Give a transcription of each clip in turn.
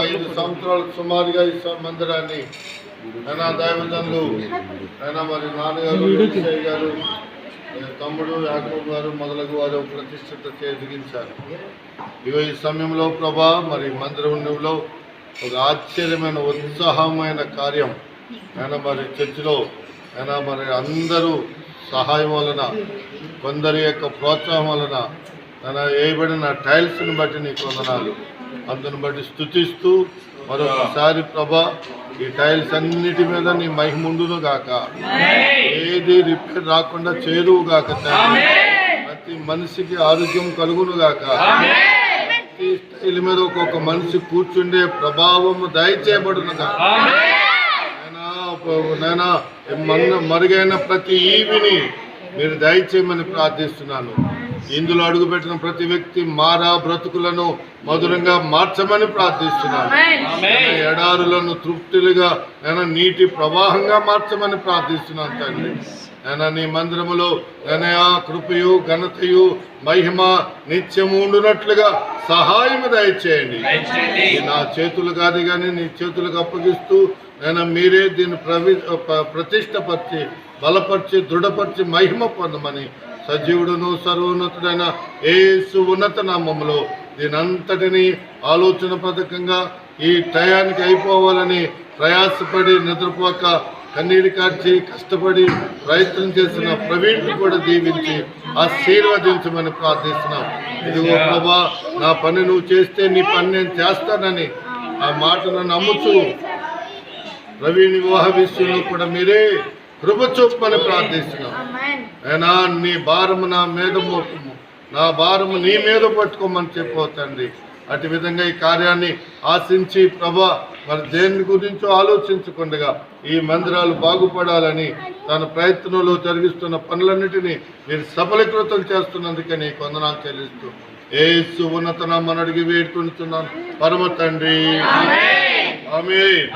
5 సంవత్సరాలకు సుమారుగా ఈ మందిరాన్ని అయినా దైవజనులు అయినా మరి నాన్నగారు గారు తమ్ముడు యాకూబ్ గారు మొదలగు వారు ప్రతిష్ఠిత జరిగించారు. ఇగో ఈ సమయంలో ప్రభా మరి మందిరంలో ఒక ఆశ్చర్యమైన ఉత్సాహమైన కార్యం అయినా మరి చర్చిలో అయినా మరి అందరూ సహాయం వలన కొందరి యొక్క ప్రోత్సాహం వలన అయినా వేయబడిన టైల్స్ని బట్టి నీకు వందనాలు. అందుని బట్టి స్తుతిస్తూ మరొకసారి ప్రభా ఈ టైల్స్ అన్నిటి మీద నీ మహిముండును గాక, ఏది రిపేర్ రాకుండా చేరువు గాక, ప్రతి మనిషికి ఆరోగ్యం కలుగును గాక, ప్రతి స్టైల్ మీద ఒక్కొక్క మనిషి కూర్చుండే ప్రభావము దయచేయబడును గాక. నైనా మరుగైన ప్రతి ఈవిని మీరు దయచేయమని ప్రార్థిస్తున్నాను. ఇందులో అడుగుపెట్టిన ప్రతి వ్యక్తి మారా బ్రతుకులను మధురంగా మార్చమని ప్రార్థిస్తున్నాను. ఎడారులను తృప్తులుగా నేను నీటి ప్రవాహంగా మార్చమని ప్రార్థిస్తున్నాను తండ్రి. నేను నీ మందిరములో నేను కృపయు ఘనతయు మహిమ నిత్యము ఉండునట్లుగా సహాయము దయచేయండి. నా చేతులు కాదు కానీ నీ చేతులకు అప్పగిస్తూ నేను మీరే దీన్ని ప్రతిష్టపరిచి బలపరిచి దృఢపరిచి మహిమ పొందమని సజీవుడును సర్వోన్నతుడైన యేసు ఉన్నత నామములో దీనంతటినీ ఆలోచన పథకంగా ఈ టయానికి అయిపోవాలని ప్రయాసపడి నిద్రపోక కన్నీరు కార్చి కష్టపడి ప్రయత్నం చేసిన ప్రవీణ్ని కూడా దీవించి ఆశీర్వదించమని ప్రార్థిస్తున్నాం. ఇదిగో ప్రభా, నా పని నువ్వు చేస్తే నీ పని నేను చేస్తానని ఆ మాటను నమ్ముచూ ప్రవీణ్ వివాహ విషయంలో కూడా మీరే కృప చూపమని ప్రార్థిస్తున్నాం. అయినా నీ భారము నా మీద మోపము, నా భారము నీ మీద పట్టుకోమని చెప్పవుతండి. అటు విధంగా ఈ కార్యాన్ని ఆశించి ప్రభా మరి దేని గురించో ఆలోచించకుండా ఈ మందిరాలు బాగుపడాలని తన ప్రయత్నంలో జరిగిస్తున్న పనులన్నిటినీ మీరు సఫలీకృతం చేస్తున్నందుకే నీకు వందనాలు చెల్లిస్తూ యేసు ఉన్నత నామమున అడిగి వేడుకుంటున్నాను పరమ తండ్రి, ఆమేన్.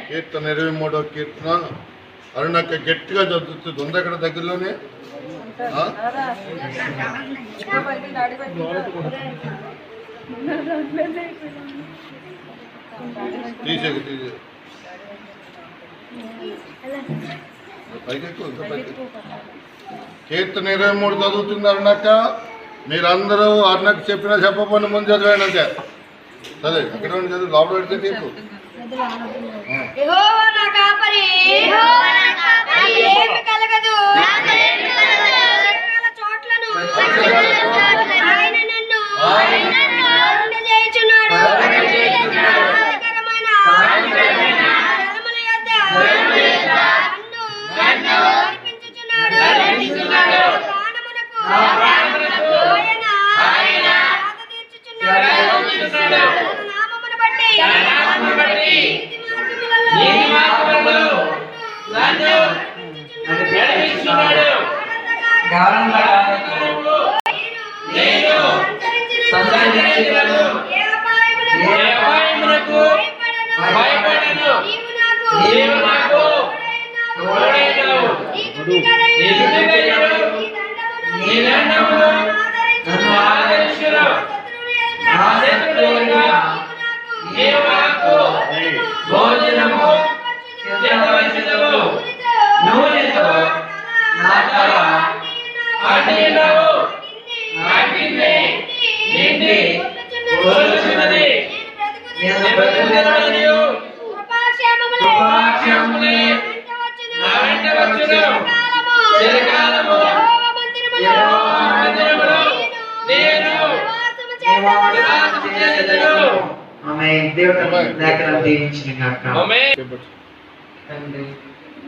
కీర్తన 23వ కీర్తన అరుణక్క గట్టిగా చదువుతుంది. ఉంది అక్కడ దగ్గరలోనే తీసే కీర్తన 23 చదువుతుంది అరుణక్క. మీరందరూ అరుణక్క చెప్పినా చెప్పకుండా ముందు చదివానంటే సరే అక్కడ చదువు లోపల పెడితే తీర్పు.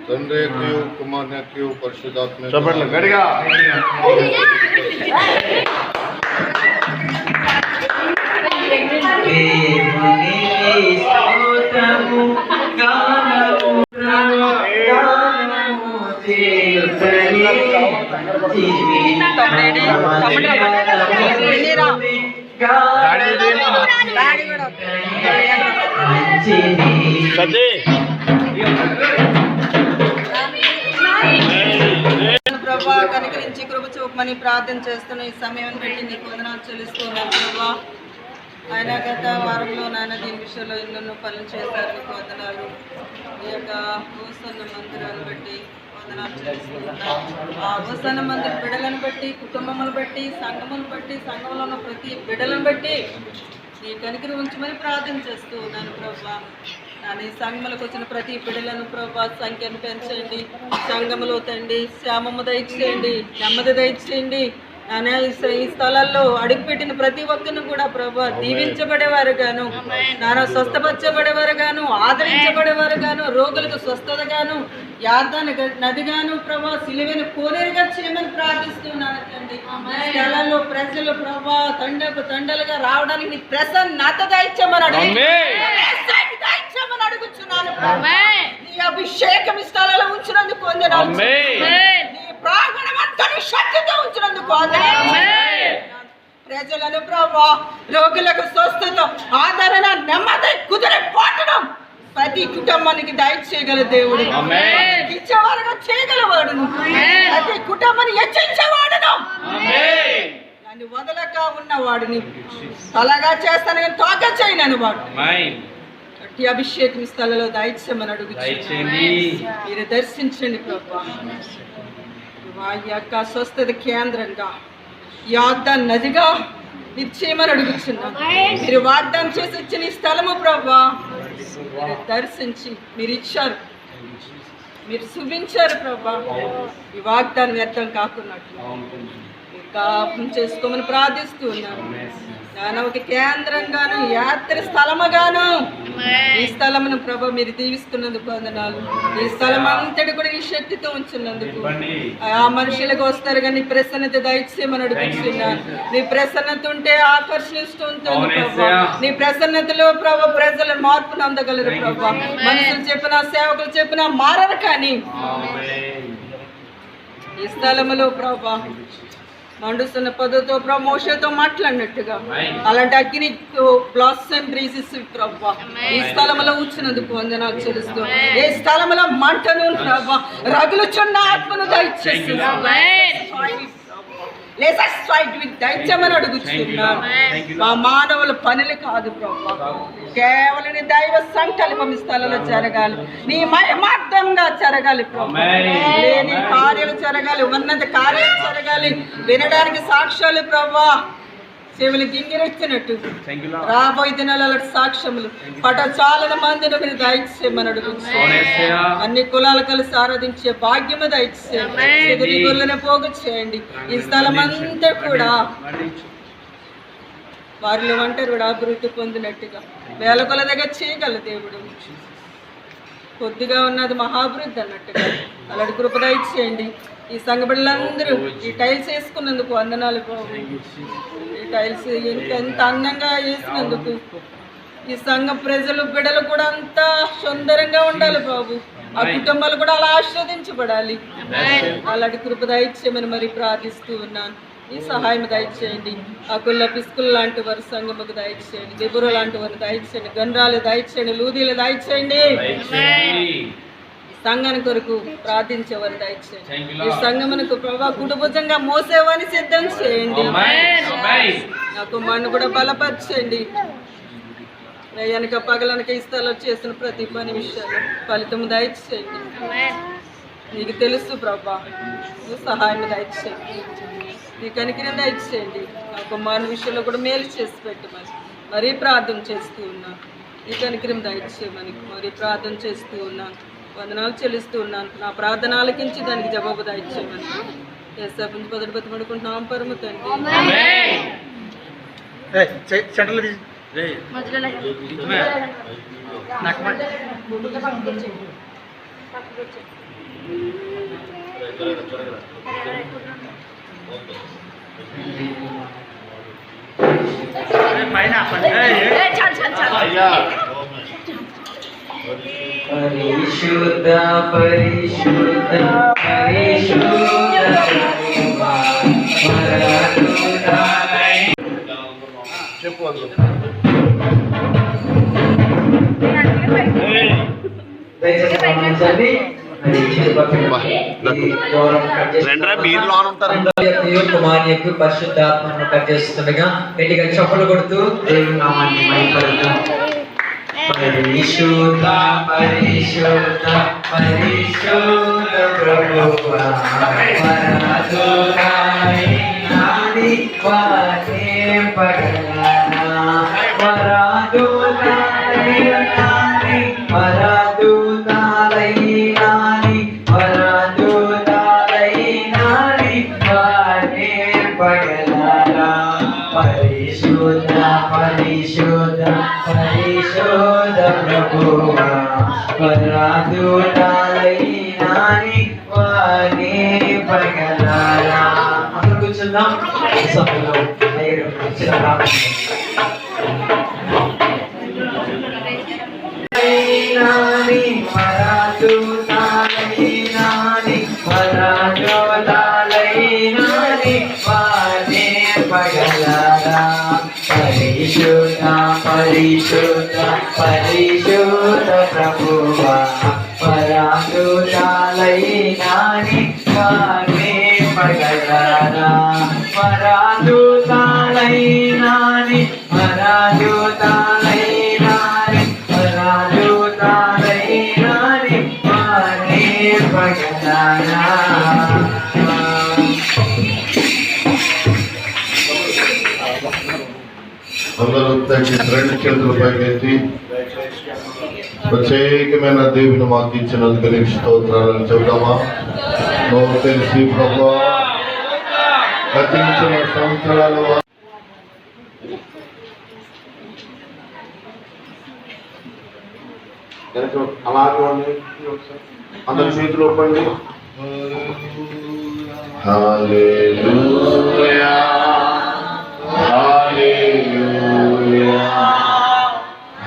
తండ్రి కుమార్కి పరిశుద్ధాత్మ ప్రభా కనికరించి కృప చూపమని ప్రార్థన చేస్తున్న ఈ సమయం బట్టి నీకు వందనాలు చెల్లిస్తున్నాను ప్రభా. ఆయన గత వారంలో నాయన దీని విషయంలో ఎన్నెన్నో పనులు చేశారు. నీకు వందనాలు. ఈ యొక్క భూసన్న మందిరాన్ని బట్టి వందనాలు చెల్లిస్తున్నాను. ఆ భూసన్న మందిర బిడ్డలను బట్టి, కుటుంబములను బట్టి, సంఘములను బట్టి, సంఘంలో ఉన్న ప్రతి బిడ్డలను బట్టి నీ కనికరి ఉంచమని ప్రార్థన చేస్తూ ఉన్నాను ప్రభా. ఈ సంఘములకు వచ్చిన ప్రతి బిడ్డలను ప్రభా సంఖ్యను పెంచండి. సంఘములో తండ్రి శ్యామము దయచేయండి, నెమ్మది దయచేయండి. ఈ స్థలాల్లో అడుగుపెట్టిన ప్రతి ఒక్కరిని కూడా ప్రభా దీవించబడేవారు గాను, నానా స్వస్థపరచబడేవారు గాను, ఆదరించబడేవారు గాను, రోగులకు స్వస్థత గాను, యార్దాన నదిగాను ప్రభా సిలువను కోనేరుగా చేయమని ప్రార్థిస్తున్నాను తండ్రి. స్థలాల్లో ప్రజలు ప్రభా తండలుగా రావడానికి నీ ప్రసన్నత దయచేయమని అడుగుతున్నాను. నీ అభిషేకం ఈ స్థలాల్లో ఉంచినందుకు వందనాలు. నీ ప్రాంగణం అంతని శక్తితో ఉంచినందుకు వందనాలు. ప్రజలను ప్రభా రోగులకు స్వస్థత, ఆదరణ, నెమ్మది, కుదిరే పాటడం ప్రతి కుటుంబానికి దయచేయగల దేవుడు, ఇచ్చేవారుగా చేయగలవాడును, ప్రతి కుటుంబాన్ని హెచ్చించేవాడును, దాన్ని వదలక ఉన్నవాడిని అలాగా చేస్తాను కానీ తోక చేయనని వాడు అట్టి అభిషేకం స్థలంలో దయచేయమని అడుగుతుంది. మీరు దర్శించండి ప్రభా. ఈ యొక్క స్వస్థత కేంద్రంగా యార్దాను నదిగా మీరు చేయమని అడుగుతున్నాను. మీరు వాగ్దానం చేసి ఇచ్చిన ఈ స్థలము ప్రభా మీరు దర్శించి మీరు ఇచ్చారు, మీరు చూపించారు ప్రభా. ఈ వాగ్దానం వ్యర్థం కాకున్నట్లు మీరు జ్ఞాపకం చేసుకోమని ప్రార్థిస్తూ ఉన్నాను. ఒక కేంద్రంగాను యాత్ర స్థలముగాను ఈ స్థలమును ప్రభు మీరు దీవిస్తున్నందుకు వందనాలు. ఈ స్థలం అంతటి కూడా ఈ శక్తితో ఉంచున్నందుకు ఆ మనుషులకు వస్తారు కానీ నీ ప్రసన్నత దయచేయమని అడుగుతున్నాను. నీ ప్రసన్నత ఉంటే ఆకర్షిస్తూ ఉంటుంది ప్రభా. నీ ప్రసన్నతలో ప్రభు ప్రజల మార్పు అందగలరు ప్రభా. మనుషులు చెప్పినా సేవకులు చెప్పినా మారరు కానీ ఈ స్థలములో ప్రభా మండుస్తున్న పదతో ప్రమోషన్తో మాట్లాడినట్టుగా అలాంటి అగ్ని బ్లాసమ్ రీసెస్ ప్రభా ఈ స్థలంలో ఉంచినందుకు వందనాలు చెల్లిస్తూ ఏ స్థలంలో మంటను ప్రభా రగులుచున్న ఆత్మను దయచేసి దయచేయమని అడుగుతున్నాను. మా మానవుల పనులు కాదు ప్రభా, కేవలం నీ దైవ సంకల్పం ఈ స్థలంలో జరగాలి, నీ మహిమార్థంగా జరగాలి ప్రభా. నీ కార్యాలు జరగాలి, ఉన్నత కార్యాలు జరగాలి, వినడానికి సాక్ష్యాలు ప్రభా చెవులు గింగిరెచ్చినట్టు రాబోయే దినాల సాక్ష్యములు చాలా మందిని మీరు దయచేయమని అడుగుతున్నాను. అన్ని కులాలు కలిసి ఆరాధించే భాగ్యము దయచేయండి, గుళ్ళని పోగు చేయండి. ఈ స్థలం అంతా కూడా వారిలో ఒంటరిగా అభివృద్ధి పొందినట్టుగా వేల కొల దగ్గర చేయగల దేవుడు. కొద్దిగా ఉన్నది మహాభివృద్ధి అన్నట్టుగా అలాంటి కృప దయచేయండి. ఈ సంఘ బిడ్డలందరూ ఈ టైల్స్ వేసుకున్నందుకు వందనాలు ప్రభు. ఈ టైల్స్ ఎంత అందంగా వేసినందుకు ఈ సంఘ ప్రజలు బిడ్డలు కూడా అంతా సుందరంగా ఉండాలి బాబు. ఆ కుటుంబాలు కూడా అలా ఆశీర్వదించబడాలి. అలాంటి కృప దయచేయమని మరి ప్రార్థిస్తూ ఉన్నాను. ఈ సహాయం దయచేయండి. ఆ కుల్ల పిస్కుల్ లాంటి వారి సంఘముకు దయచేయండి, దిబురు లాంటి వారిని దయచేయండి, గండ్రాలు దయచేయండి, లూదీలు దయచేయండి. సంఘం కొరకు ప్రార్థించేవారు దయచేయండి. ఈ సంఘమునకు ప్రభా కుటుంబంగా మోసేవాని సిద్ధం చేయండి. నాకు మన్ను కూడా బలపరచండి. వెనక పగలనక ఇస్తాలో చేసిన ప్రతి పని విషయాలు ఫలితం దయచేయండి. నీకు తెలుసు ప్రభా, నువ్వు సహాయం దయచేయండి, నీ కనికరం దయచేయండి. నాకు మన విషయంలో కూడా మేలు చేసి పెట్టమని మరీ ప్రార్థన చేస్తూ ఉన్నాను. నీ కనికరం దయచేయమని మరీ ప్రార్థన చేస్తూ ఉన్నాను. వందనాలు చెల్లిస్తూ ఉన్నాను. నా ప్రార్థన ఆలకించి దానికి జవాబు దయచేయమని యేసు పదులు బతిమడుకుంటున్నాం పరమ తండ్రి. పరిశుద్ధ పరిశుద్ధ పరిశుద్ధ చెప్పు దయచేసి మరి కుమారి యొక్క పరిశుద్ధాత్మను కట్ చేస్తుండగా గట్టిగా చప్పలు కొడుతూ దేవుని నామాన్ని మహిమపరుద్దాం. పరిశుద్ధ పరిశుద్ధ పరిశుద్ధ ప్రభువా పరదురాయినాని వాటింపగలనా పరదురాయినాని పరదురాయినాని పరదురాయినాని వాటింపగలనా పరిశుద్ధ పరిశుద్ధ పరిశుద్ధ ప్రభువా పరదురాయినాని వాటింపగలనా. అందరూ కూర్చుందాం. సభలో చిన్న ప్రార్థన. పరదురాయినాని పరదురాయినాని వాటింపగలనా పరిశుద్ధ పరిశుద్ధ పరిశుద్ధ ప్రభువా పరదురాయినాని వాటింపగలనా పరదురాయినాని పరదురాయినాని పరదురాయినాని వాటింపగలనా. అందరూ తగ్గి రెండు చేతుల పైకెత్తి ప్రత్యేకమైన దేవుని మాకు ఇచ్చినందుకు నీకు స్తోత్రాలను చెబుతామా. నువ్వు తెలిసి ప్రభువా గతించిన సంవత్సరాలు అలాగే అందరి చేతులు ఒప్పండి. హల్లెలూయా హల్లెలూయా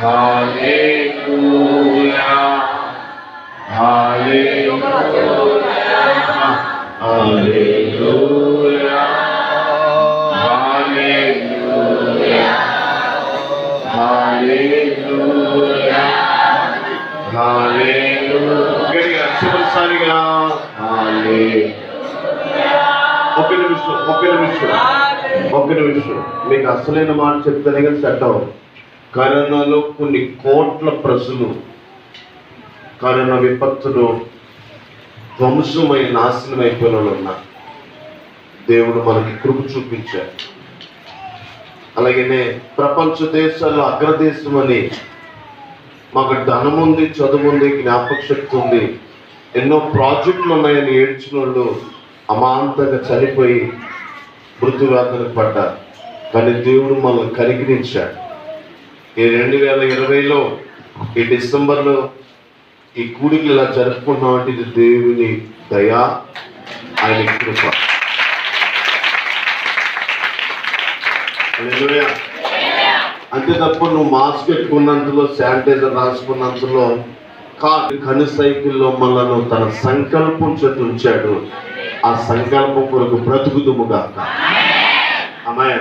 హల్లెలూయా హల్లెలూయా హల్లెలూయా హల్లెలూయా హల్లెలూయా హల్లెలూయా. చివరిసారిగా ఒక్క నిమిషం మీకు అసలైన మాట చెప్తేనే కానీ సెట్ అవ్వదు. కరోనాలో కొన్ని కోట్ల ప్రజలు కరోనా విపత్తులు ధ్వంసమై నాశనం అయిపోయిన వాళ్ళు ఉన్నారు. దేవుడు మనకి కృప చూపించారు. అలాగనే ప్రపంచ దేశాల్లో అగ్రదేశం అని మాకు ధనం ఉంది, చదువు ఉంది, జ్ఞాపక శక్తి ఉంది, ఎన్నో ప్రాజెక్టులు ఉన్నాయని ఏడ్చిన వాళ్ళు అమాంతంగా చనిపోయి మృత్యువ్యాధులకు పడ్డారు. కానీ దేవుడు మనల్ని కనికరించాడు. ఈ 2020లో ఈ డిసెంబర్లో ఈ కూడికి ఇలా జరుపుకున్నామంటే ఇది దేవుని దయా, ఆయన కృప. అంతే తప్ప నువ్వు మాస్క్ పెట్టుకున్నంతలో, శానిటైజర్ రాసుకున్నంతలో కాదు. కను సైకిల్లో మనను తన సంకల్పం చేత ఉంచాడు. ఆ సంకల్పం కొరకు బ్రతుకుదుముగా. అమ్మాయి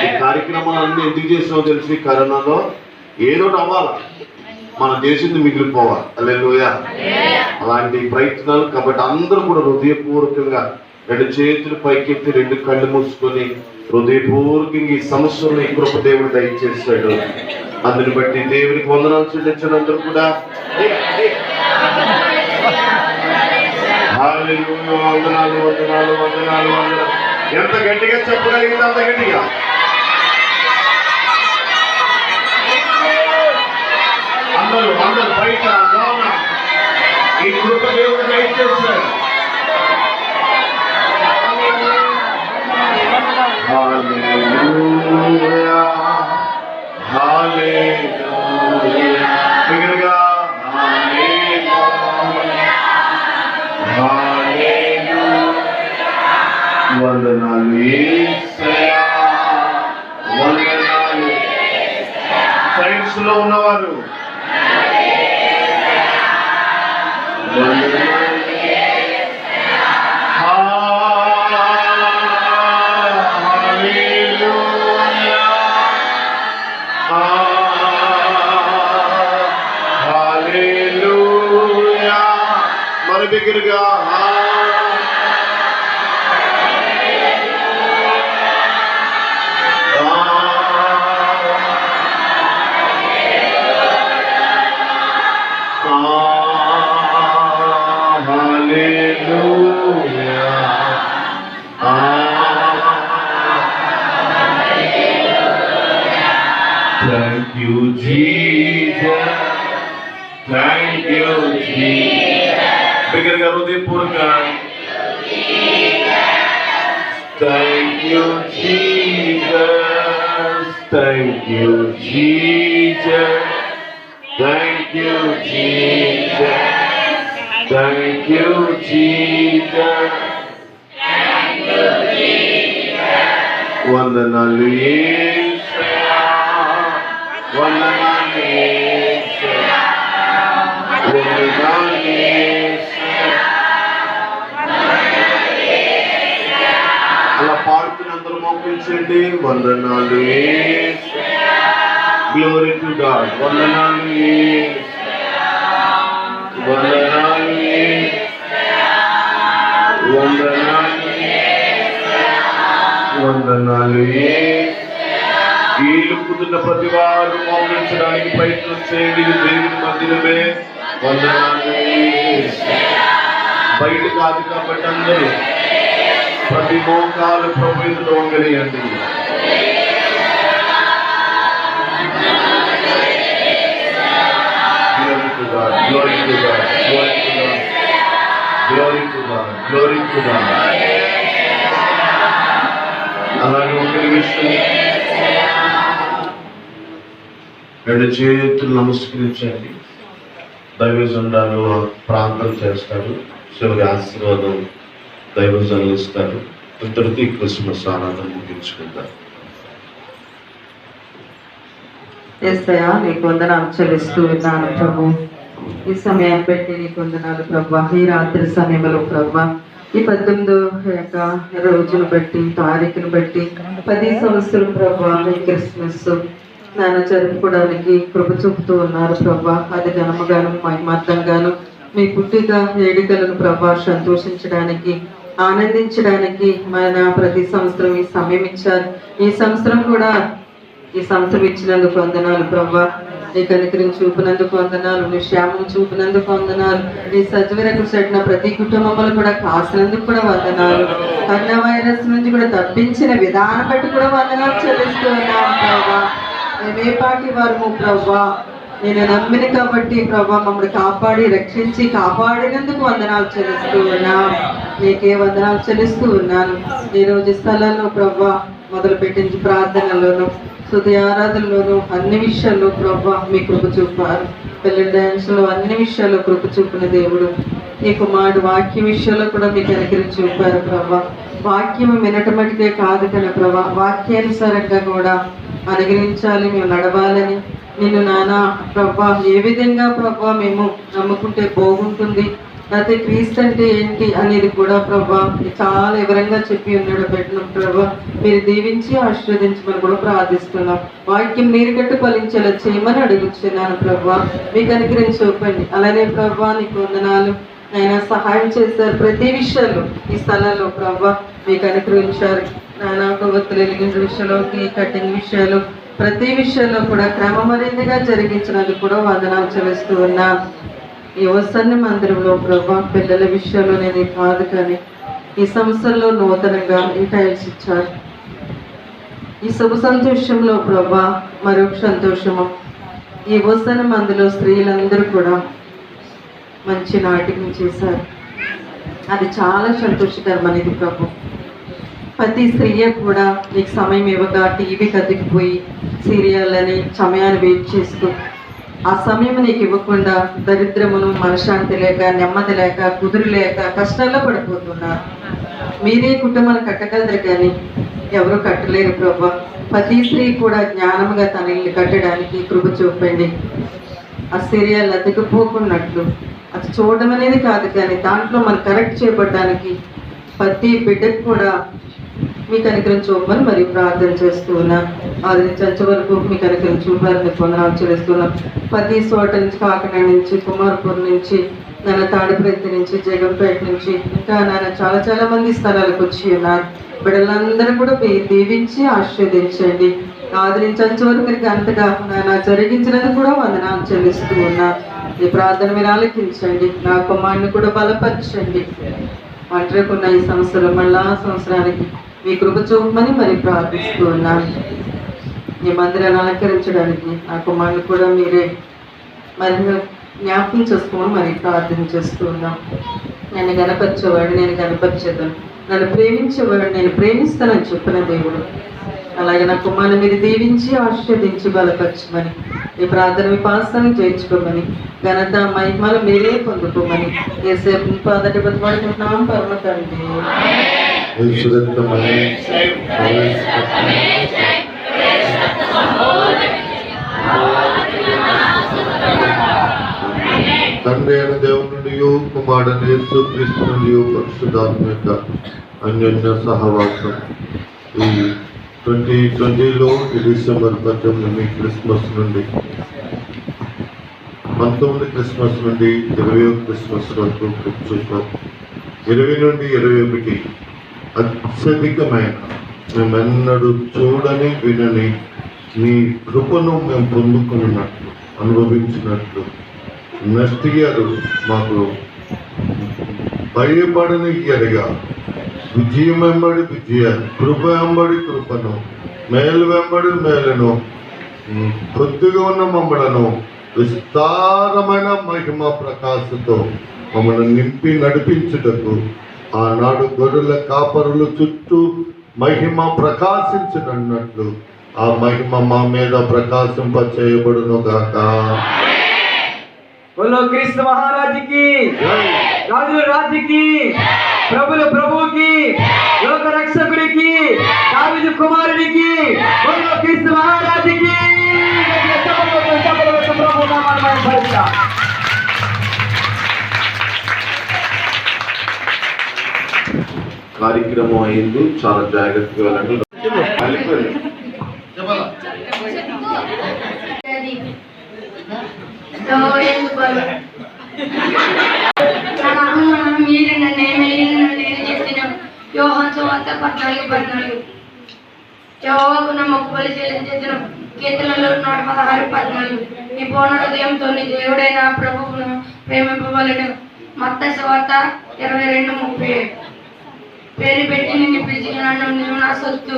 ఈ కార్యక్రమాలన్నీ ఎందుకు చేసినావో తెలిసి, కరోనాలో ఏదో అవ్వాలి, మన దేశం మిగిలిపోవాలి. హల్లెలూయా. అలాంటి ప్రయత్నాలు కాబట్టి అందరూ కూడా హృదయపూర్వకంగా రెండు చేతులు పైకెత్తి రెండు కళ్ళు మూసుకొని హృదయపూర్వకంగా ఈ సమస్యలను ఈ కృప దేవుడు దయచేస్తాడు. అందుని బట్టి దేవునికి వందనాలు చెల్లించినందరూ కూడా హల్లెలూయా, వందనాలు వందనాలు వందనాలు వందనాలు. ఎంత గట్టిగా చెప్పగలిగింది అంత గట్టిగా. అందరూ బయట లోన ఈ కృప దేవుడు దయచేస్తాడు. హల్లెలూయా హల్లెలూయా. బిగ్గరగా హల్లెలూయా హల్లెలూయా. వందనాలు యేసయ్యా, వందనాలు. సైన్స్ లో ఉన్నవారు మరి బిగ్గరగా Thank you, Jesus. Thank you, Jesus. బిగ్గరగా హృదయపూర్వక Thank you, Jesus. Thank you, Jesus. Thank you, Jesus. Thank you, Jesus. వందనాలు యేసయ్యా, వందనాలు యేసయ్యా, వందనాలు యేసయ్యా. అలా పాడుతున్నందరూ మోకరించండి. వందనాలు యేసయ్యా, గ్లోరీ టు గాడ్. వందనాలు యేసయ్యా, వందనాలు యేసయ్యా, వందనాలు వందనాలు ఈలుపుతున్న ప్రతి వారు మౌనించడానికి ప్రయత్నం చేయండి. ఇది దేవుని మందిరమే. వందనాలు బయట కాదు కాబట్టి అందరూ ప్రతి మోకాలు ప్రభు ఎదుట వంగలేయండి. Glory to God, glory to God, glory to God, glory to God, glory to God. అలాగే ఒకరి విషయం రెండు చేతులు నమస్కరించండి. దైవజనులు ప్రార్థన చేస్తారు. చివరి ఆశీర్వాదం దైవజనులు ఇస్తారు. ఇంతటితో ఈ క్రిస్మస్ ఆరాధన ముగించుకుంటారు. యేసయ్యా, నీకు వందనాలు చెల్లిస్తూ ఉన్నాను ప్రభు. ఈ సమయాన్ని బట్టి నీకు వందనాలు ప్రభు. ఈ రాత్రి సమయంలో ప్రభు, ఈ 18 రోజును బట్టి, తారీఖును బట్టి 10 సంవత్సరం ప్రభా ఈ క్రిస్మస్ నాన్న జరుపుకోవడానికి కృప చూపుతూ ఉన్నారు ప్రభా. అది ఘనముగాను మహిమార్థంగాను మీ పుట్టిక వేడుకలను ప్రభా సంతోషించడానికి, ఆనందించడానికి మన ప్రతి సంవత్సరం ఈ సమయం ఇచ్చారు. ఈ సంవత్సరం కూడా ఈ సంవత్సరం ఇచ్చినందుకు వందనాలు ప్రభా. నీ కనికరిని చూపినందుకు వందనాలు, నీ క్షేమం చూపినందుకు వందనాలు, నీ సజీవరకు చెడిన ప్రతి కుటుంబంలో కూడా కాసినందుకు కూడా వందనాలు, కరోనా వైరస్ నుంచి కూడా తప్పించిన విధానం బట్టి కూడా వందనాలు చెల్లిస్తూ ఉన్నాం ప్రభా. మేమే పాటి వారము ప్రభా, నేను నమ్మిన కాబట్టి ప్రభా మమ్మల్ని కాపాడి రక్షించి కాపాడినందుకు వందనాలు చెల్లిస్తూ ఉన్నాం. నీకే వందనాలు చెల్లిస్తూ ఉన్నాను. ఈరోజు స్థలంలో ప్రభా మొదలుపెట్టించి ప్రార్థనలోను, స్తుతి ఆరాధనలోను అన్ని విషయాల్లో ప్రభా మీ కృప చూపారు. పెళ్లి డ్యాన్స్లో అన్ని విషయాల్లో కృప చూపిన దేవుడు. నీ కుమారుడు వాక్యం విషయంలో కూడా మీకు అనుకరించి చూపారు ప్రభా. వాక్యం వినటమటికే కాదు కానీ ప్రభా, వాక్యానుసారంగా కూడా అనుగ్రహించాలి, మేము నడవాలని నిన్ను నానా ప్రభా ఏ విధంగా ప్రభా మేము నమ్ముకుంటే బాగుంటుంది, అయితే క్రీస్తు అంటే ఏంటి అనేది కూడా ప్రభా చాలా వివరంగా చెప్పి ఉన్నాడు పెట్టిన ప్రభా. మీరు దీవించి ఆశీర్వదించమని కూడా ప్రార్థిస్తున్నాం. వాక్యం నీరు గట్టు ఫలించేలా చేయమని అడుగుతున్నాను ప్రభా. మీకు అనుగ్రహించి చూపండి. అలానే ప్రభా నీకు వందనాలు. ఆయన సహాయం చేశారు ప్రతి విషయాల్లో ఈ స్థలంలో ప్రభా. మీకు అనుగ్రహించారు నానా కొవ్వొత్తులు వెలిగించిన విషయంలో, కటింగ్ విషయాలు, ప్రతి విషయంలో కూడా క్రమమరీతిగా జరిగించినందుకు కూడా వందనాలు చెల్లిస్తూ ఉన్నా. ఈ వసన్న మందిరంలో ప్రభా పిల్లల విషయంలో నేను కాదు కానీ ఈ సంవత్సరంలో నూతనంగా ఈ టైల్స్ ఇచ్చారు. ఈ శుభ సంతోషంలో ప్రభా మరొక సంతోషము, ఈ వసన్న మందిలో స్త్రీలందరూ కూడా మంచి నాటకం చేశారు. అది చాలా సంతోషకరమైనది ప్రభు. ప్రతి స్త్రీ కూడా నీకు సమయం ఇవ్వక టీవీకి అతికిపోయి సీరియల్ అని సమయాన్ని వెయిట్ చేస్తూ ఆ సమయం నీకు ఇవ్వకుండా దరిద్రమును, మనశ్శాంతి లేక, నెమ్మది లేక, కుదురు లేక కష్టాల్లో పడిపోతున్నారు. మీరే కుటుంబాన్ని కట్టగలరు కానీ ఎవరు కట్టలేరు ప్రభా. ప్రతి స్త్రీ కూడా జ్ఞానంగా తన ఇల్లు కట్టడానికి కృప చూపండి. ఆ సీరియల్ అతికిపోకున్నట్లు, అది చూడడం అనేది కాదు కానీ దాంట్లో మనం కరెక్ట్ చేయబడడానికి ప్రతి బిడ్డకు కూడా మీకు అనుగ్రహం చూపమని మరి ప్రార్థన చేస్తూ ఉన్నాం. అది చర్చ వరకు మీకు అనుగ్రహం చూపాలని వందనాలు చెల్లిస్తున్నాం. ప్రతి చోట నుంచి, కాకినాడ నుంచి, కుమార్పూర్ నుంచి, నాన్న తాడిప్రతి నుంచి, జగంపేట నుంచి, ఇంకా నాన్న చాలా మంది స్థలాలకు వచ్చి ఉన్నారు. బిడ్డలందరూ కూడా మీరు దీవించి ఆశీర్వదించండి. ఆది నుంచి అంచు వరకు మీకు అంతగా నాన్న జరిగించినందుకు కూడా వందనాలు చెల్లిస్తూ ఉన్నా. ఈ ప్రార్థన మీరు ఆలకించండి. నా కుమారుని కూడా బలపరచండి. ఒంటరికున్న ఈ సంవత్సరం మళ్ళా సంవత్సరానికి మీ కృప చూపమని మరి ప్రార్థిస్తూ ఉన్నాను. ఈ మందిరాన్ని అలంకరించడానికి నా కుమారుని కూడా మీరే మరి జ్ఞాపకం చేసుకోమని మరి ప్రార్థన చేస్తూ ఉన్నాం. నన్ను గనపరిచేవాడు నేను గనపరిచేదాను, నన్ను ప్రేమించేవాడు నేను ప్రేమిస్తానని చెప్పిన దేవుడు. అలాగే నా కుమారుని మీరు దీవించి ఆశీర్వదించి బలపరచమని, ఈ ప్రార్థన మీ పాస్తాన్ని చేర్చుకోమని, ఘనత మహిమలు మీరే పొందుకోమని ఏసేపు పాదటి బతిమాడుకుంటున్నాం పరమ తండ్రి. తండ్రి అయిన దేవుని నుండి కుమారుడైన యేసుక్రీస్తు నుండి పరిశుద్ధాత్మ యొక్క అన్యోన్య సహవాసం ఈ 2020లో ఈ డిసెంబర్ 18 క్రిస్మస్ నుండి 19 క్రిస్మస్ నుండి 20 క్రిస్మస్ వరకు కూర్చుంటాం. 20 నుండి 21 అత్యధికమైన మేమెన్నడూ చూడని వినని నీ కృపను మేము పొందుకున్నట్లు అనుభవించినట్లు నెక్స్ట్ ఇయర్ మాకు భయపడని ఇయర్గా విజయం వెంబడి విజయాన్ని, కృప వెంబడి కృపను, మేలు వెంబడి మేలును, కొద్దిగా ఉన్న మమ్మలను విస్తారమైన మహిమ ప్రకాశంతో మమ్మల్ని నింపి నడిపించుటకు ఆనాడు గొర్రెల కాపరులు చుట్టూ మహిమ ప్రకాశించినట్లు ఆ మహిమ మా మీద ప్రకాశింప చేయబడును గాక. बोलो कृष्ण महाराज की, राजु राज्य की, प्रभुल प्रभु की, लोक रक्षकुడి की, दावीद कुमारुడి की, बोलो कृष्ण महाराज की. प्रभु नामाన్ని మహిమపరచా. కార్యక్రమం అయింది, చాలా జాగ్రత్తగా వెళ్ళండి. మీరు నన్ను నేను చేసిన యోహాను సువార్త 14:14 యెహోవాకు నా మొక్కుబలి చెల్లించిన కీర్తనలు 116:14 నీ పూర్ణ హృదయంతో నీ దేవుడైన ప్రభువును ప్రేమింపవలెను మత్తయి సువార్త 22:37 పేరు పెట్టి నిన్ను పిలిచిన నన్ను నీవు నా సొత్తు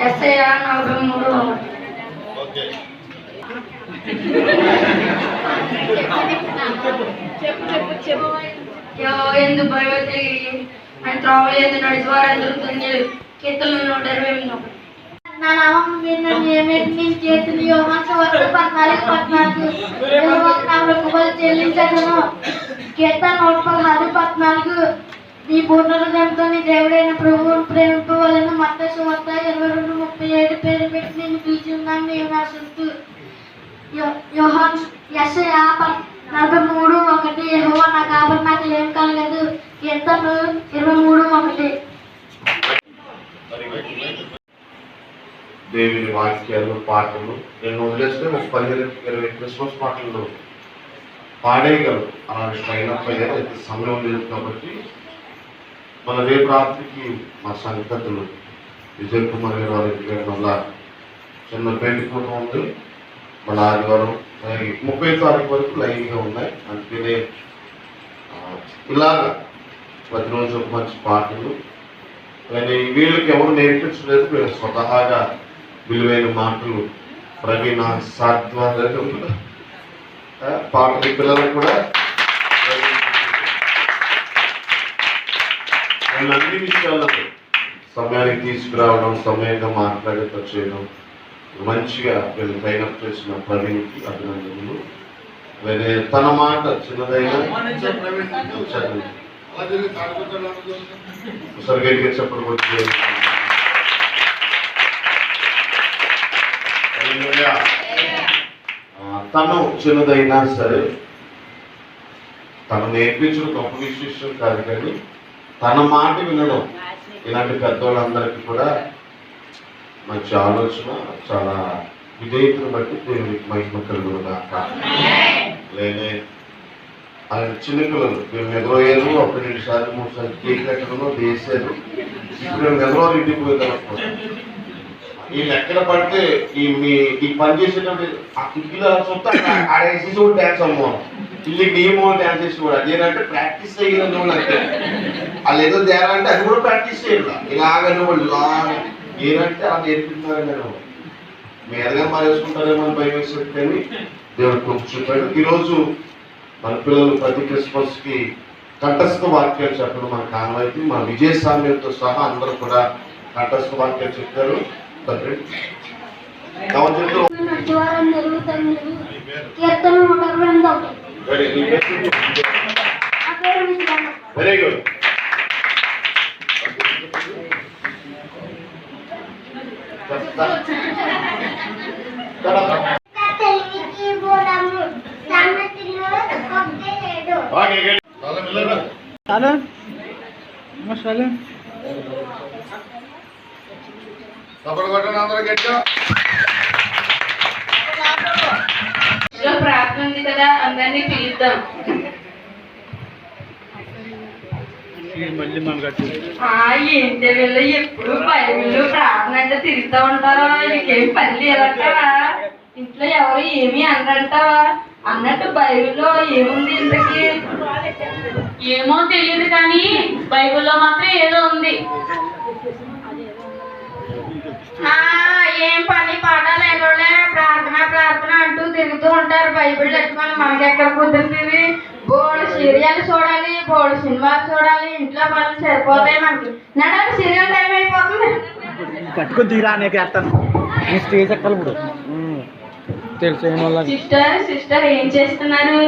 యెషయా 43:1 ಎಂದು ಭಯಭಕ್ತಿ ఆయన త్రోవ ఎందు నడిచేవారందరూ ధన్యులు కీర్తనలు 128 నా నామం విన్న నేను చేతులు యోహాను సువార్త 14:14 యెహోవాకు నా మొక్కుబలి చెల్లించదను కీర్తన 116:14 నీ పూర్ణ హృదయంతో నీ దేవుడైన ప్రభువును ప్రేమింపవలెను మత్తయి సువార్త 22:37 పేరు పెట్టి నేను పిలిచి ఉన్నాను నీవు నా సొత్తు యోహాను యెషయా 43:1 యెహోవా నా కాపరి నాకు ఏం కలగదు కీర్తనలు 23:1 దేవుని వాక్యాలు పాటలు నేను వదిలేస్తే ఒక 15-20 క్రిస్మస్ పాటలు పాడేయగలరు. అలాంటి పైన సమయం లేదు కాబట్టి మన రేపు రాత్రికి మా సంగతులు విజయ్ కుమార్ గారు వారి ఇంటికి మళ్ళా చిన్న పెళ్లిపోవడం ఉంది. మన ఆదివారం 30 తారీఖు వరకు లైన్గా ఉన్నాయి. అందుకనే ఇలాగా ప్రతిరోజు ఒక మంచి పాటలు కానీ వీళ్ళకి ఎవరు నేర్పించలేదు. వీళ్ళు స్వతహాగా విలువైన మాటలు ప్రవీణ సాధ్వాలు పాటలు పిల్లలకు కూడా నేను అన్ని విషయాల్లో సమయానికి తీసుకురావడం, సమయంగా మాట్లాడేటట్టు చేయడం, మంచిగా వీళ్ళు ట్రైనప్ చేసిన ప్రవీణ్కి అభినందనలు. వేరే తన మాట చిన్నదైనా సరిగ్గా చెప్పడం తను చిన్నదైనా సరే తను నేర్పించడం గొప్ప విశేషం కాదు, కానీ తన మాట వినడం ఇలాంటి పెద్దవాళ్ళందరికీ కూడా మంచి ఆలోచన. చాలా విధేయతను బట్టి దేవునికి మహిమ కలుగును గాక. లేనే ఆయన చిన్నపిల్లలు మేము నిద్రపోయారు, అప్పుడు 2 సార్లు 3 సార్లు కేక్ కట్టడంలో వేసారు. ఇప్పుడు మేము నిద్రవారు ఇంటికి పోతాం. వీళ్ళు ఎక్కడ పడితే ఈ పని చేసేటప్పుడు ఆ కిటికీలో చూస్తే ఆడేసేసి కూడా డ్యాన్స్ అమ్మాం. ఇల్లు గేమ్ డ్యాన్స్ చేసి కూడా అదేంటంటే ప్రాక్టీస్ చేయగలిగిన వాళ్ళు అంటే వాళ్ళు ఏదో చేయాలంటే అది కూడా ప్రాక్టీస్ చేయాలి. ఇలాగని వాళ్ళు ఇలాగ ఏంటంటే అలా నేర్పిస్తున్నారని మీదగా మారేసుకుంటారేమో అని భయం వేసేది. కానీ దేవుడు కొంచెం చెప్పాడు. ఈరోజు మన పిల్లలు ప్రతి క్రిస్మస్కి కంఠస్థ వాక్యాలు చెప్పడం మన కారణమైతే మన విజయస్వామ్యంతో సహా అందరూ కూడా కంఠస్థ వాక్యాలు చెప్తారు. Very good. ప్రార్థన ఉంది కదా, అందరినీ పిలుద్దాం. ఏంటి వీళ్ళు ఎప్పుడు బైబిల్ ప్రార్థన అంటే తిరుగుతూ ఉంటారో, నీకేం పని లేదంటావా? ఇంట్లో ఎవరు ఏమి అనరంటావా? అన్నట్టు బైబిల్లో ఏముంది ఇంతకీ? ఏమో తెలియదు కానీ బైబిల్లో మాత్రం ఏదో ఉంది. ఏం పని పాట లేనోళ్ళే ప్రార్థన ప్రార్థన అంటూ తిరుగుతూ ఉంటారు. బైబిల్ పెట్టుకొని మనకి ఎక్కడ కుదురుతుంది? బోర్డు సీరియల్ చూడాలి, బోర్డు సినిమాలు చూడాలి, ఇంట్లో పనులు సరిపోతాయి మనకి. నడాలి, సీరియల్ టైం అయిపోతుంది. పట్టుకుని తీరా స్టేజ్ ఎక్కాలి ఇప్పుడు తెలుసు. సిస్టర్ ఏం చేస్తున్నారు?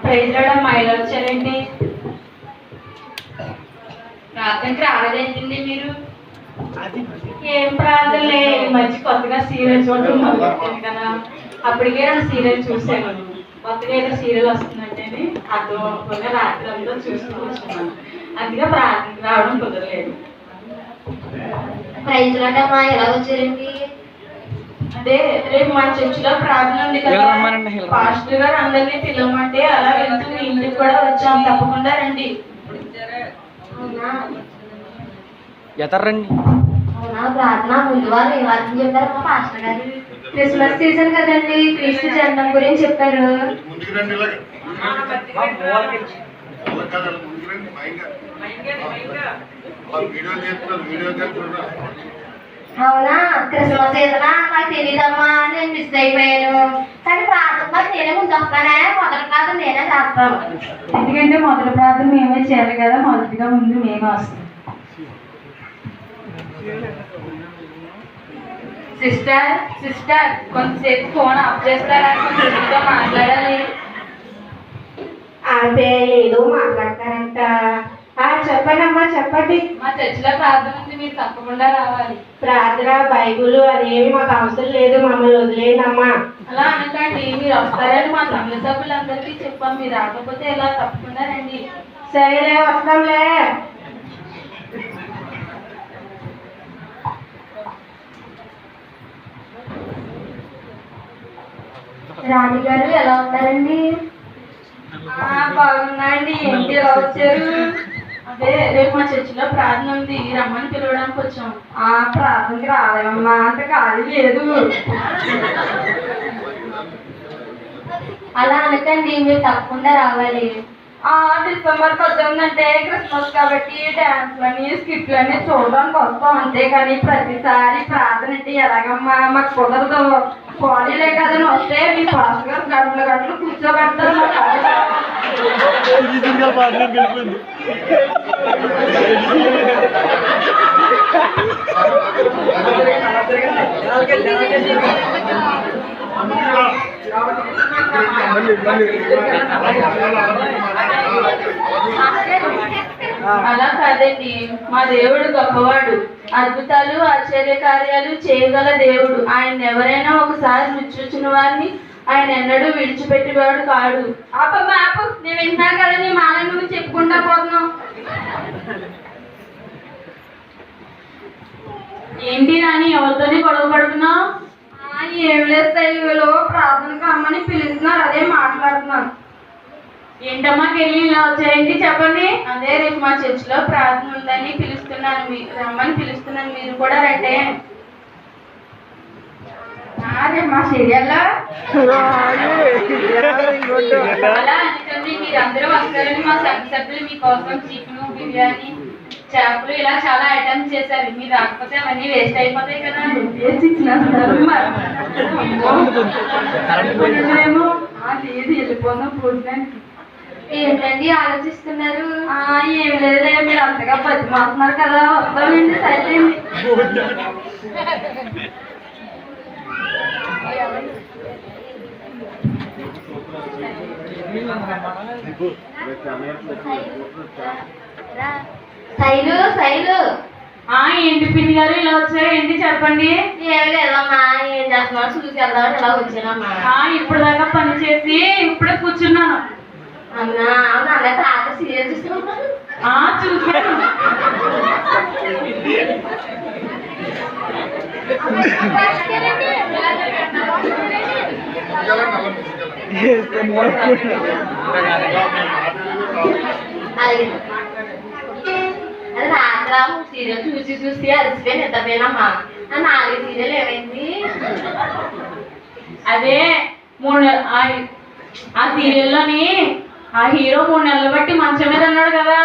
ప్రైజ్ రావడం మైలు వచ్చారండి. ప్రార్థనకి రాలేదేంటండి మీరు? ఏం ప్రార్థనలే, మంచి కొత్తగా సీరియల్ చూడటం మొదలుపెట్టాను కదా. అప్పటికే 2 సీరియల్ చూసాను. కొత్తగా ఏదో సీరియల్ వస్తుందంటే అర్థం రాత్రి అంతా చూస్తూ కూర్చున్నాను. అందుకే ప్రార్థనకి రావడం కుదరలేదు. ప్రైజ్ రావడం ఎలా వచ్చారండి? అదే రేపు మన చర్చిలో ప్రార్థన ఉంది కదా, పాస్టర్ గారు అందరినీ పిలవమంటే అలా వెళ్తూ మీ ఇంటికి కూడా వచ్చాం. తప్పకుండా రండి. అవునా, ప్రార్థన ముందు వారు ఏ వారం చెప్పారు మా పాస్టర్ గారు? క్రిస్మస్ సీజన్ కదండి, క్రీస్తు జన్మం గురించి చెప్పారు. అవునా, క్రిస్మస్ సీజన్ నాకు తెలియదమ్మా, నేను మిస్ అయిపోయాను. కానీ ప్రార్థన నేనే ముందు వస్తానే, మొదటి ప్రార్థన నేనే చేస్తాను. ఎందుకంటే మొదటి ప్రార్థన మేమే చేయాలి కదా, మొదటిగా ముందు మేమే వస్తాం. సిస్టర్ కొంతసేపు ఫోన్ ఆఫ్ చేస్తారా? కొంచెంతో మాట్లాడాలి. అదే ఏదో మాట్లాడతారంట. చెప్పండి అమ్మా, చెప్పండి. మా చర్చిలో ప్రార్థన ఉంది, మీరు తప్పకుండా రావాలి. ప్రార్థన బైబుల్ అదేమి మాకు అవసరం లేదు, మమ్మల్ని వదిలేయండి అమ్మా. అలా అనకండి, మీరు వస్తారని మా సంఘ సభ్యులందరికీ చెప్పాం. మీరు రాకపోతే ఎలా? తప్పకుండా రండి. సరేలే, వస్తాంలే. రాణి గారు ఎలా ఉన్నారండి? బాగున్నాయండి. ఏంటి ఎలా వచ్చారు? అదే రేపు మా చర్చిలో ప్రార్థన ఉంది, రమ్మని పిలవడానికి వచ్చాం. ప్రార్థనకి రాలేమమ్మా, అంత ఖాళీ లేదు. అలా అనకండి, మీరు తప్పకుండా రావాలి. డిసెంబర్ 18 అంటే క్రిస్మస్ కాబట్టి డాన్స్లని స్కిట్లని చూడడానికి వస్తాం. అంతేకాని ప్రతిసారి ప్రార్థన అంటే ఎలాగమ్మా, మాకు కుదరదు. ఖాళీలే కదని వస్తే మీ పాస్టర్ గారు గంటలు గంటలు కూర్చోబెడతారు. అలా కాదండి, మా దేవుడు గొప్పవాడు, అద్భుతాలు ఆశ్చర్య కార్యాలు చేయగల దేవుడు. ఆయన ఎవరైనా ఒకసారి రుచి వారిని ఆయన ఎన్నడూ విడిచిపెట్టేవాడు కాడు. ఆపమ్మా ఆపు, నేను వింటున్నాను కదా, నీ మాల నువ్వు చెప్పుకుంటా పోతున్నావు. ఏంటి రాని, ఎవరితోనే గొడవ పడుతున్నావు? ఏం లేదు తెలుగులో ప్రార్థనకు అమ్మని పిలుస్తున్నారు, అదే మాట్లాడుతున్నాను. ఏంటమ్మా వెళ్ళి ఇలా వచ్చాయండి చెప్పండి. అదే రేపు మా చర్చిలో ప్రార్థన ఉందని పిలుస్తున్నాను, రమ్మని పిలుస్తున్నాను, మీరు కూడా రండి. రేపు మా సీరియల్లో అలా అనుకోండి, మీరు అందరూ వస్తారని మా సంఘ సభ్యులు మీకోసం చికెన్, బిర్యానీ, చేపలు ఇలా చాలా ఐటమ్స్ చేశారు. మీరు రాకపోతే అవన్నీ వేస్ట్ అయిపోతాయి కదా. లేదు వెళ్ళిపోదాం పూర్తిదానికి. ఏంటండి ఆలోచిస్తున్నారు? ఏం లేదే, మీరు అంతగా బతిమాలుతున్నారు కదా, వస్తామండి. సైలేండి. శైలు శైలు ఏంటి పిన్ని గారు ఇలా వచ్చారు, ఏంటి చెప్పండి. ఏం లేదమ్మా, ఏం చేస్తున్నావు చూసి వెళ్దామని ఇలా వచ్చానమ్మా. ఇప్పుడు దాకా పని చేసి ఇప్పుడే కూర్చున్నాను. అవునా? అవునా? రాత్రి సీరియల్ చూస్తున్నాను. చూసాను. అది రాత్రి సీరియల్ చూసి చూసి అలసిపోయి నిద్రపోయినమ్మా. 4 సీరియల్ ఏమైంది? అదే ఆ సీరియల్లోని ఆ హీరో 3 నెలలు బట్టి మంచం మీద ఉన్నాడు కదా,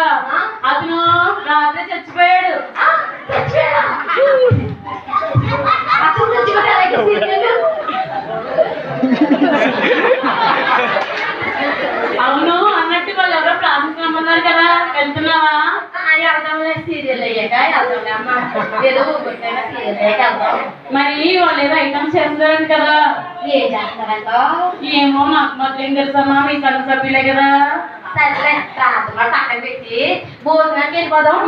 అతను రాత్రి చచ్చిపోయాడు. అవును, అన్నట్టు వాళ్ళు ఎవరో ప్రార్థన రమ్మన్నారు కదా, వెళ్తున్నావా? సీరియల్ అయ్యాక వెళ్తాం అమ్మా, ఏదో ఊరుకుంటా సీరియల్ అయ్యాక వెళ్తాం. మరి వాళ్ళు ఏదో ఐటమ్స్ చేస్తున్నారు కదా, ఏం చేస్తారంట? ఏమో నాకు మాత్రం తెలుసమ్మా, మీ సంఘ సభ్యులే కదా. సరే ప్రార్థన పక్కన పెట్టి భోజనానికి వెళ్ళిపోదాం.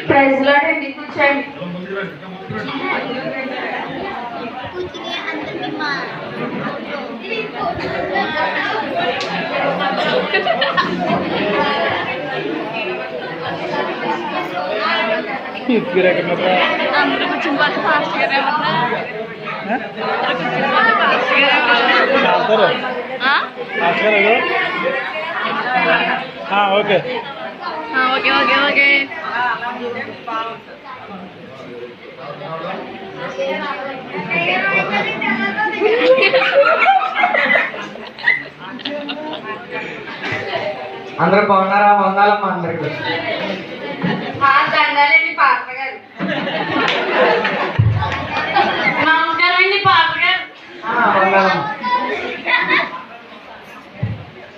ప్రైజ్ లాడండి, కూర్చోండి. అందరూ కూర్చుని పాటు ఫాస్ట్ గానే ఓకే ఓకే ఓకే ఓకే. అందరూ బాగున్నారా? వందాలమ్మా అందరికి. దండాలండి పాత్ర గారు. నమస్కారం అండి పాత్ర గారు. వందాలమ్మా.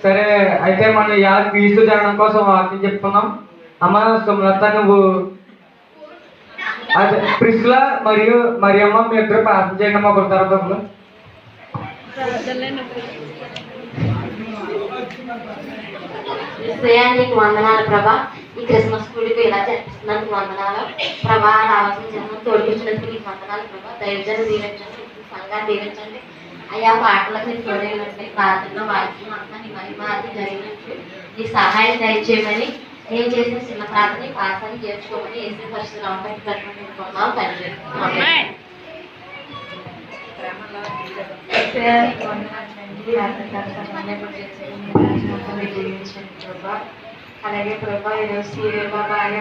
సరే అయితే మనం ఇవాళ క్రీస్తు జరగడం కోసం వాక్యం చెప్పుకున్నాం. అమ్మ సుమలత, నువ్వు అదే ప్రిస్లా మరియు మరియమ్మ మీ ఇద్దరు ప్రార్థన చేయండి అమ్మా ఒకరి తర్వాత ఒకరు. నీకు వందనాలు ప్రభా, ఈ క్రిస్మస్ కూడికి ఇలా జరిపిస్తున్నందుకు వందనాలు ప్రభా, రావాల్సిన జన్మ తోడిపించినందుకు నీకు వందనాలు ప్రభా. దైవజనం దీవించండి, సంఘాన్ని దీవించండి అయ్యా. పాటలకు నీకు తోడైనట్టు ప్రార్థనలో వాక్యం అంతా నీ మహిమాది జరిగినట్టు నీ సహాయం దయచేయమని, నేను చేసిన చిన్న ప్రార్థన పాసాన్ని చేర్చుకోమని ఏసీ పరిస్థితులు పెట్టుకుంటున్నాం తండ్రి. అలాగే ప్రభా ఈరోజు సీరియల్లో బాగా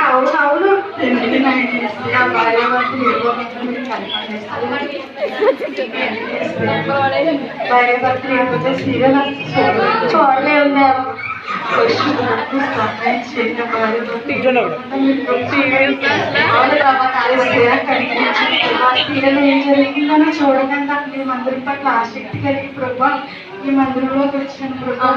అవును అవును భార్యాభర్తలు లేకపోతే సీరియల్ చూడలేదు. ఏం జరిగిందని చూడకుండా మీ మందిరం పట్ల ఆసక్తి కలిగి ప్రభా ఈ మందిరంలోకి వచ్చిన ప్రభా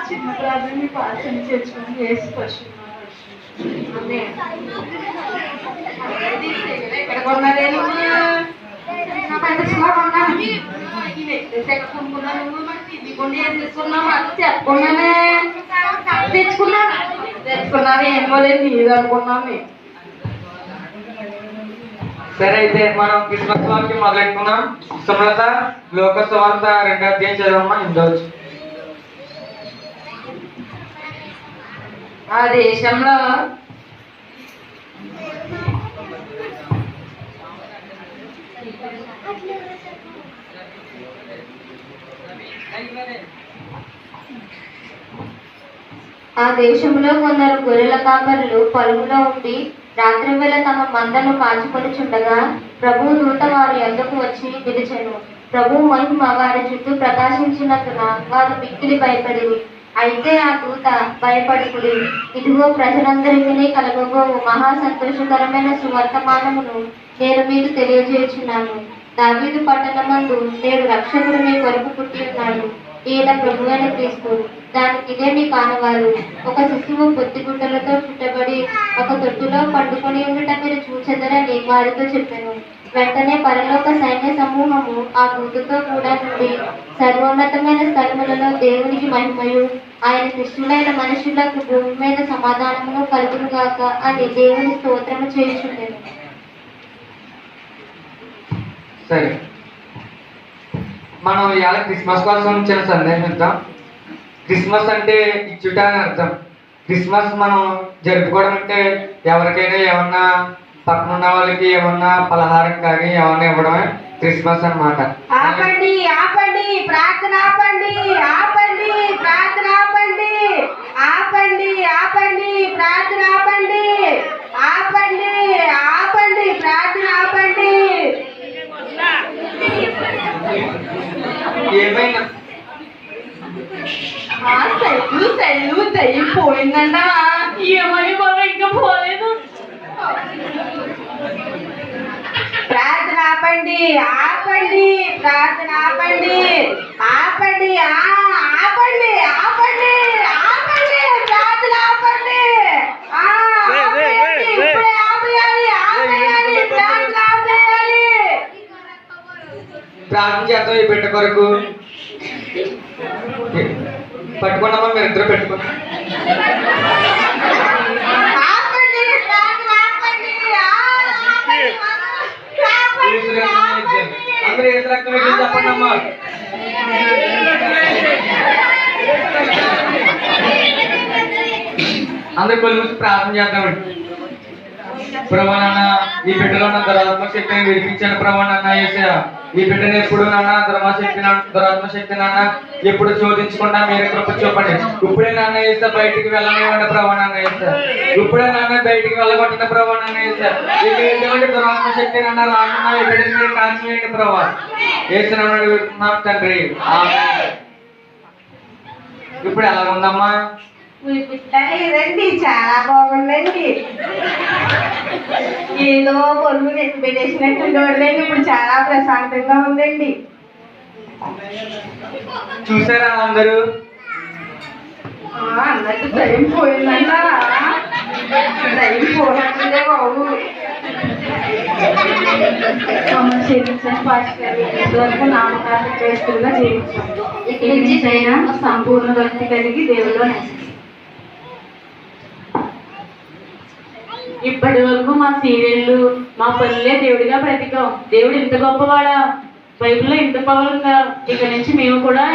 చిన్న ప్రార్థన పాసన చేర్చుకుని వేసి పశువు ఎక్కడ కొన్నారే నువ్వు? నాకైతే సుమారు ఉన్నాను కొనుక్కున్నాను మనకి ఇది కొన్ని ఏం తీసుకున్నాము అది చెప్పుకున్నానే తెచ్చుకున్నాను ఏమో లేదు ఇది అనుకున్నాము. సరే అయితే మనం క్రిస్మస్ వాక్యం మొదలెట్టుకున్నాం. సుమలత లోక సువార్త 2వ అధ్యాయం చదవమ్మా. ఇందవచ్చు ఆ దేశంలో కొందరు గొర్రెల కాపరులు పొలములో ఉండి రాత్రి వేళ తమ మందను కాచుకొనిచుండగా ప్రభువు దూత వారి యొద్దకు వచ్చి నిలిచెను. ప్రభువు మహిమ వారి చుట్టూ ప్రకాశించినందున వారు మిక్కిలి భయపడిరి. అయితే ఆ దూత భయపడుకుడి, ఇదిగో ప్రజలందరికీ కలగబో మహా సంతోషకరమైన సువర్తమానమును నేను మీకు తెలియజేయుచున్నాను. దావీదు పట్టణమందు నేడు రక్షకుడు మీ కొరకు పుట్టి ఉన్నాడు. ఈయన ప్రభువైన క్రీస్తు. దానికి ఇదే మీ కానవారు. ఒక శిశువు పొత్తిగుడ్డలతో చుట్టబడి ఒక తొట్టులో పండుకొని ఉండట మీరు చూచెదరని వారితో చెప్పాను. వెంటనే పరలోక సైన్య సమూహము ఆ దూతతో కూడా నుండి సర్వోన్నతమైన స్థలములలో దేవునికి మహిమయు ఆయన శిష్యులైన మనుషులకు భూమి మీద సమాధానమును కలుగునుగాక అని దేవుని స్తోత్రము చేయుచుండెను. సరే, మనం ఇవాళ క్రిస్మస్ కోసం చిన్న సందేశం ఇద్దాం. క్రిస్మస్ అంటే ఇచ్చుట అని అర్థం. క్రిస్మస్ మనం జరుపుకోవడం అంటే ఎవరికైనా ఏమన్నా పక్కన ఉన్న వాళ్ళకి ఏమన్నా పలహారం కానీ ఏమన్నా ఇవ్వడమే క్రిస్మస్ అన్నమాట. ఆపండి ఆపండి ప్రార్థన ఆపండి ఆపండి ప్రార్థన ఆపండి ఆపండి ఆపండి ప్రార్థన ఆపండి ఆపండి ఆపండి ప్రార్థన ఆపండి. ఏమైనా సెల్లు పోయిందంట. ఏమని బాబా ఇంకా పోలేదు. ప్రార్థన ఆపండి ఆపండి ప్రార్థన ఆపండి ఆపండి ఆపండి ఆపండి ఆపండి ప్రార్థన ఆపండి ఇప్పుడే ఆపేయాలి ఆపేయాలి ప్రార్థన ఆపేయాలి. ప్రార్థన చేద్దాం ఈ బిడ్డ కొరకు. పట్టుకున్నామా మీరు ఇద్దరు పెట్టుకున్నా. ఆపండి ప్రార్థన ఆపండి అందరూ ఏ రక్తం వేసి చెప్పండి అమ్మా. అందరు కొన్ని రోజులు ప్రార్థన చేద్దామండి. ప్రభా నాన్న ఈ బిడ్డలో నా దురాత్మ శక్తిని విడిపించాను. ప్రభా నాన్న యేసయ్యా ఈ బిడ్డను ఎప్పుడు నాన్న దురాత్మ శక్తి నాన్న ఎప్పుడు శోధించకుండా మీరే కృప చూపండి. ఇప్పుడే నాన్న యేసయ్యా బయటికి వెళ్ళనివ్వండి. ప్రభా నాన్న యేసయ్యా ఇప్పుడే నాన్న బయటికి వెళ్ళగొట్టిన ప్రభా నాన్న యేసయ్యా ఇక ఎటువంటి దురాత్మ శక్తి నాన్న రాకుండా ఈ బిడ్డని మీరు కాల్చివేయండి ప్రభా. యేసునామమున తండ్రి ఆమేన్. ఇప్పుడు ఎలా ఉందమ్మా? లేదండి చాలా బాగుందండి. ఏదో పొరుగు నెత్తి పెట్టేసినట్టు ఉండేవాళ్ళండి. ఇప్పుడు చాలా ప్రశాంతంగా ఉందండి. చూసారా అందరూ? అన్నట్టు టైం పోయిందన్న టైం పోయినట్టుందే బాబు. ఇంతవరకు నామకార్థ క్రైస్తవులుగా జీవించాం. ఇక్కడి నుంచి అయినా సంపూర్ణ భక్తి కలిగి దేవుల్లో ఇప్పటి వరకు మా సీరియళ్ళు మా పనులే దేవుడిగా బ్రతికాం. దేవుడు ఇంత గొప్పవాడా, బైబిల్లో ఇంత పవర్ ఉందా. ఇక నుంచి మేము కూడా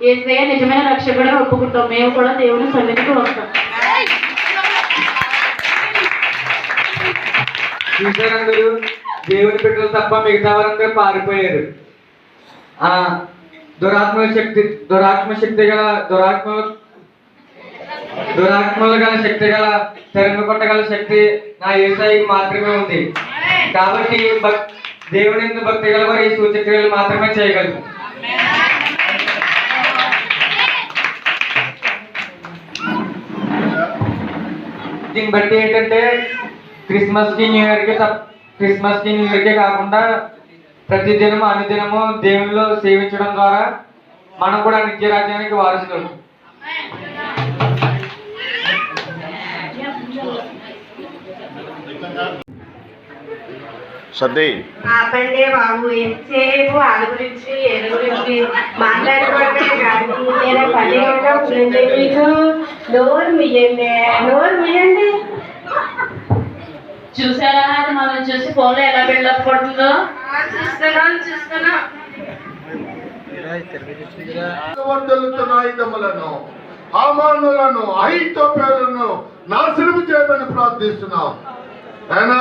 యేసయ్య నిజమైన రక్షకుడిగా ఒప్పుకుంటాం. మేము కూడా దేవుని సన్నిధికి వస్తాం. చూసారందరూ దేవుని బిడ్డలు తప్ప మిగతా వారందరూ పారిపోయారు. ఆ దురాత్మలు గల శక్తి గల తరిమి కొట్టగల శక్తి నా యేసయ్యకి మాత్రమే ఉంది. కాబట్టి దేవుని యందు భక్తి గల వారు ఈ సూచక్రియలు మాత్రమే చేయగలరు. దీన్ని బట్టి ఏంటంటే క్రిస్మస్ కి న్యూ ఇయర్కే కాకుండా ప్రతిదినము అనుదినము దేవునిలో సేవించడం ద్వారా మనం కూడా నిత్య రాజ్యానికి వారసులు. సర్ది ఆపండి బాబు, ఎంతసేపు వాళ్ళ గురించి ఏళ్ళ గురించి మాట్లాడుకోవడమే కానీ నేను పని ఉంటుంది మీకు. నోరు మీయండి. చూసారా అది మనం చూసి ఫోన్లో ఎలా బిల్డప్ కొడుతుందో? చూస్తున్నా. ఆయుధములను హామానులను అహితోపేలను నాశనం చేయమని ప్రార్థిస్తున్నాం. అయినా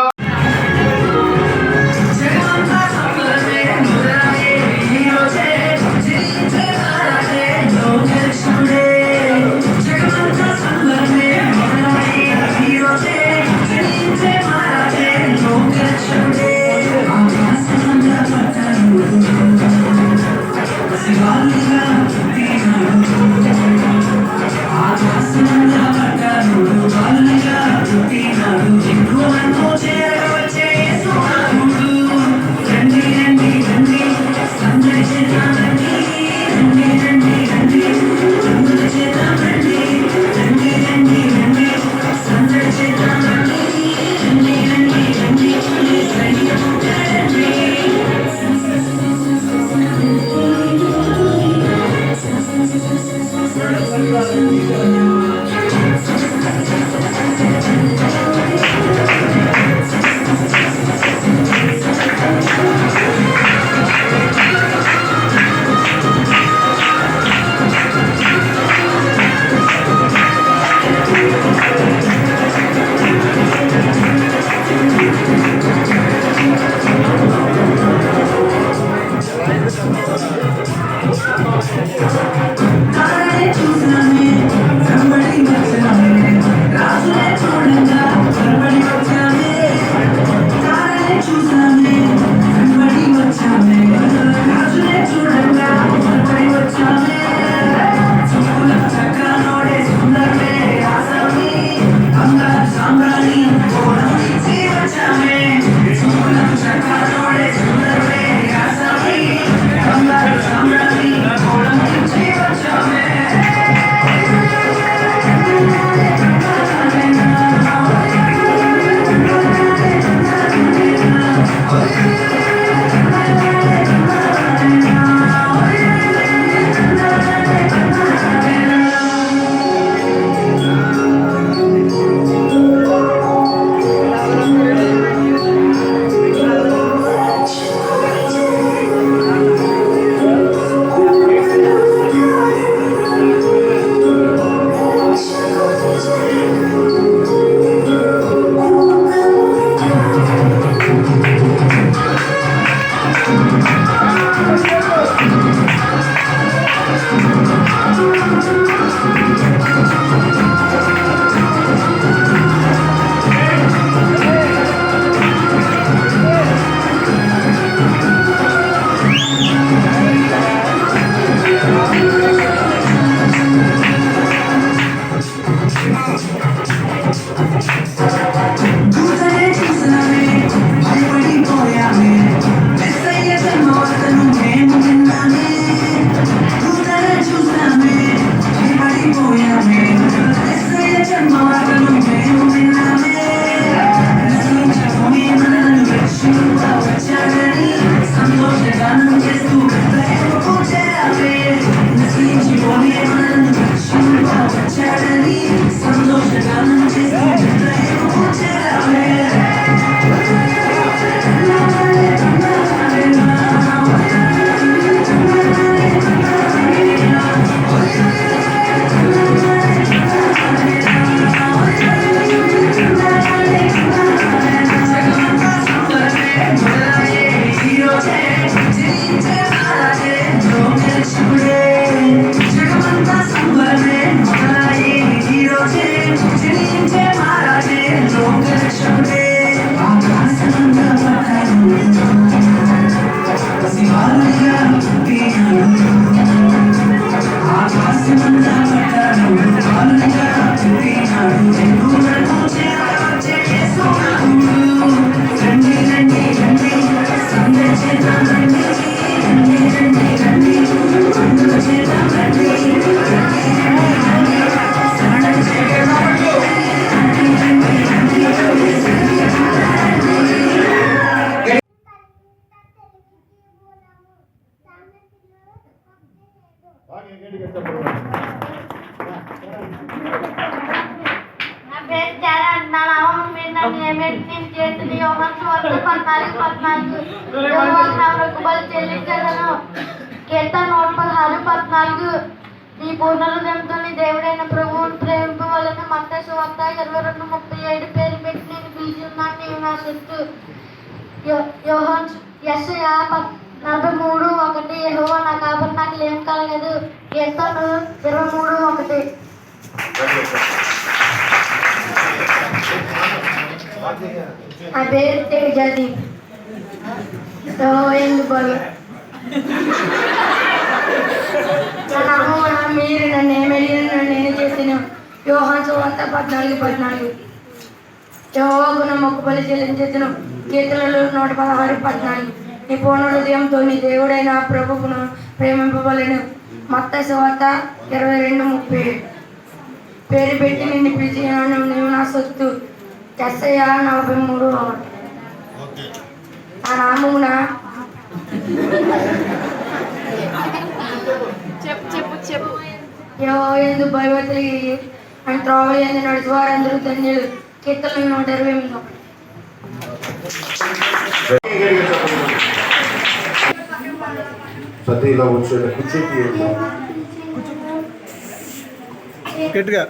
నా పేరు చాలా అంటున్నాను అవును మీరు నన్ను ఏమేమి నేను చేతులు యోహాను సువార్త 14:14 యెహోవాకు నా మొక్కుబడులు చెల్లించదను కీర్తన 116:14 నీ పూర్ణ హృదయంతో నీ దేవుడైన ప్రభువును ప్రేమింపవలెను మత్తయి సువార్త 22:37 పేరు పెట్టి నేను పిలిచి ఉన్నాను నీవు నా సొత్తు యోహాను యెషయా 43:1 యెహోవా నా కాపరి నాకు లేమి కలగదు కీర్తన 23:1 నా పేరు తేజదీప్ మీరు నన్ను ఏమెళ్ళిన నేను చేసిన యోహాను సువార్త 14:14 యెహోవాకు నా మొక్కుబలి చెల్లించెదను కీర్తనలు 116:14 నీ పూర్ణ హృదయంతో నీ దేవుడైన ప్రభువును ప్రేమింపవలెను మత్తయి సువార్త 22:37 పేరు పెట్టి నిన్ను పిలిచినాను నీవు నా సొత్తు యెషయా 43:1 నా నామమున చెప్పు యెహోవా యందు భయభక్తులు కలిగి ఆయన త్రోవల యందు నడిచి వారందరూ ధన్యులు కీర్తనలు 128 సతీలా వచ్చాడు కూర్చోటి గట్టిగా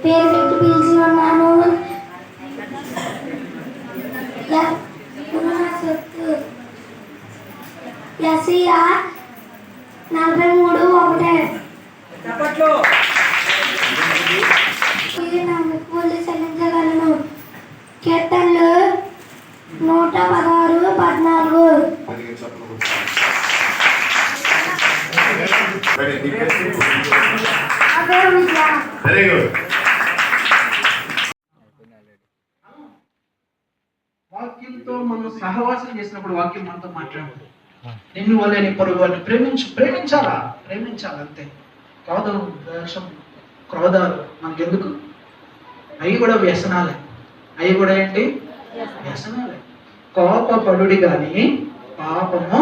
పేరు పెట్టి పిలిచి ఉన్నాను యెషయా 43:1 నా మొక్కుబడులు చెల్లించగలను కీర్తనలు 116:14 వెరీ గుడ్. వాక్యంతో మనం సహవాసం చేసినప్పుడు వాక్యం మనతో మాట్లాడదు. నిన్ను వల్లే నీ పొరుగు వారిని ప్రేమించాలా అంతే. క్రోధం, ద్వేషం, క్రోధాలు మనకెందుకు? అవి కూడా వ్యసనాలే. అవి కూడా ఏంటి? వ్యసనాలే. కోపపడుడి కానీ పాపము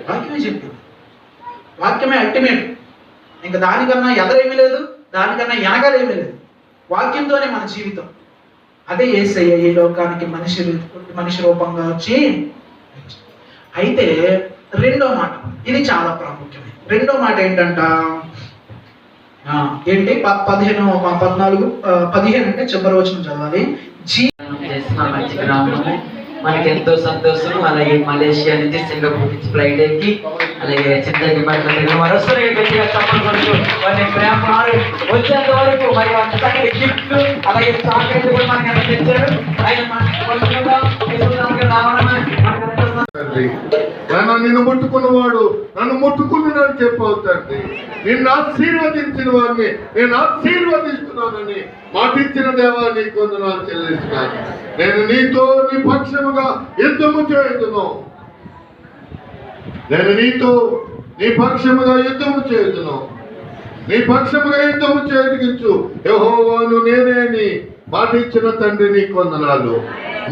వాక్యమే చెప్పింది. వాక్యమే అల్టిమేట్. ఇంకా దానికన్నా ఎదరేమీ లేదు, దానికన్నా వెనకాలేమీ లేదు. వాక్యంతోనే మన జీవితం. అదే యేసయ్య ఈ లోకానికి మనిషి రూపంగా వచ్చి. అయితే రెండో మాట, ఇది చాలా ప్రాముఖ్యమే. రెండో మాట ఏంటంట? ఏంటి? 15 అంటే చివరి వచనం చదవాలి. మంచి గ్రామము, మనకి ఎంతో సంతోషం. అలాగే మలేషియా నుంచి సింగపూర్ నుంచి ఫ్లైట్ ఎక్కి అలాగే చింతకి మరోసారి గట్టిగా చెప్పకూడదు వారిని ప్రేమ వచ్చేంత వరకు మరి అంత చక్కటి గిఫ్ట్ అలాగే చాక్లెట్ కూడా మనకి ఎంత తెచ్చారు. ఆయన నిన్ను ముట్టుకున్నవాడు నన్ను ముట్టుకున్నాడని చెప్పవుతండి. నిన్ను ఆశీర్వదించిన వారిని నేను ఆశీర్వదిస్తున్నానని మాటిచ్చిన దేవా నీకు వందనాలు చెల్లిస్తున్నాను. నేను నీతో నీ పక్షముగా యుద్ధము చేయుదును. నేను నీతో నీ పక్షముగా యుద్ధము చేయుదును. నీ పక్షముగా యుద్ధము చేయగించు యెహోవాను నేనే అని మాటిచ్చిన తండ్రి నీకు వందనాలు.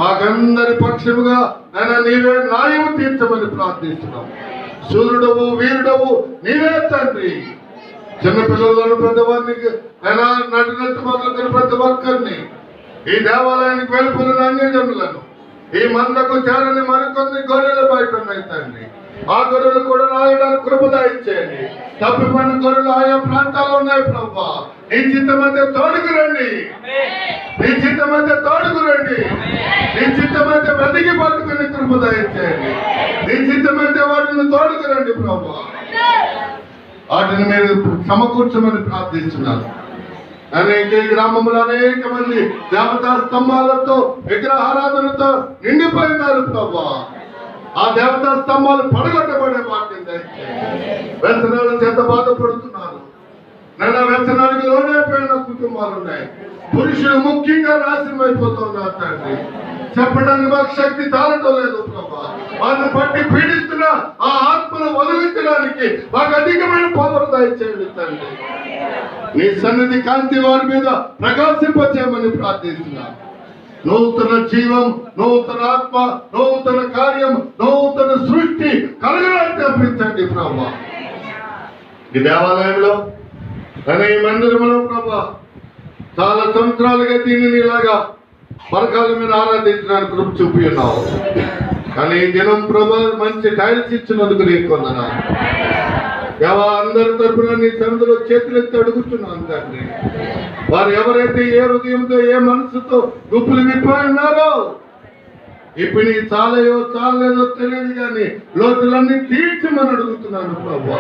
మాకందరి పక్షముగా నన్ను నీవే న్యాయం తీర్చమని ప్రార్థిస్తున్నాం. సూర్యుడవు వీరుడవు నీవే తండ్రి. చిన్నపిల్లలను పెద్దవారికి నటినట్టు మొదలుకొని ప్రతి ఒక్కరిని ఈ దేవాలయానికి వెళ్ళిపోయిన అన్యజనులను ఈ మందకు చేరని మరికొన్ని గొర్రెలు బయట ఉన్నాయి తండ్రి. ఆ గొర్రెలు కూడా రాయడానికి కృపద ఇచ్చేయండి. తప్పిపోయిన గొర్రెలు ఆయా ప్రాంతాల్లో ఉన్నాయి ప్రభా. నీ చిత్తమైతే తోడుకు రండి, నీ చిత్తమైతే తోడుకు రండి, నీ చిత్తమైతే వెతికి పట్టుకుని కృపద ఇచ్చేయండి. నీ చిత్తమైతే వాటిని తోడుకు రండి ప్రభా. వాటిని మీరు సమకూర్చమని ప్రార్థిస్తున్నాను. అనేక గ్రామంలో అనేక మంది దేవతా స్తంభాలతో విగ్రహారాధనతో నిండిపోయినారు ప్రభా. ఆ దేవతా స్తంభాలు పడగొట్టబడే వాటిని వ్యసనాల చేత బాధపడుతున్నారు. నన్ను వ్యసనానికి లోనైపోయిన కుటుంబాలు ఉన్నాయి. పురుషులు ముఖ్యంగా నాశనం అయిపోతున్నారు తండ్రి. చెప్పడానికి మాకు శక్తి తారటం లేదు ప్రభా. వారిని పట్టి పీడిస్తున్న ఆ ఆత్మను వదిలించడానికి మాకు అధికమైన పవర్ దయచేయండి తండ్రి. నీ సన్నిధి కాంతి వారి మీద ప్రకాశింపచేయమని ప్రార్థిస్తున్నాను. నూతన జీవం, నూతన ఆత్మ, నూతన కార్యం, నూతన సృష్టి కలగాలని తెప్పించండి ప్రభా. ఈ దేవాలయంలో కానీ ఈ మందిరంలో ప్రభా చాలా సంవత్సరాలుగా దీనిని ఇలాగా పరకాల మీద ఆరాధించడానికి కృప చూపి ఉన్నావు. కానీ ఈ దినం ప్రభా మంచి టైల్స్ ఇచ్చినందుకు నీకు వందనాలు. దేవా, అందరి తరపున నీ సందులో చేతులెత్తి అడుగుతున్నాను తండ్రి. వారు ఎవరైతే ఏ హృదయంతో ఏ మనసుతో గుప్పులు విప్పాయి ఉన్నారో ఇప్పుడు నీ చాలయో చాలలేదో తెలియదు కానీ లోతులన్నీ తీర్చమని అడుగుతున్నాను ప్రభా.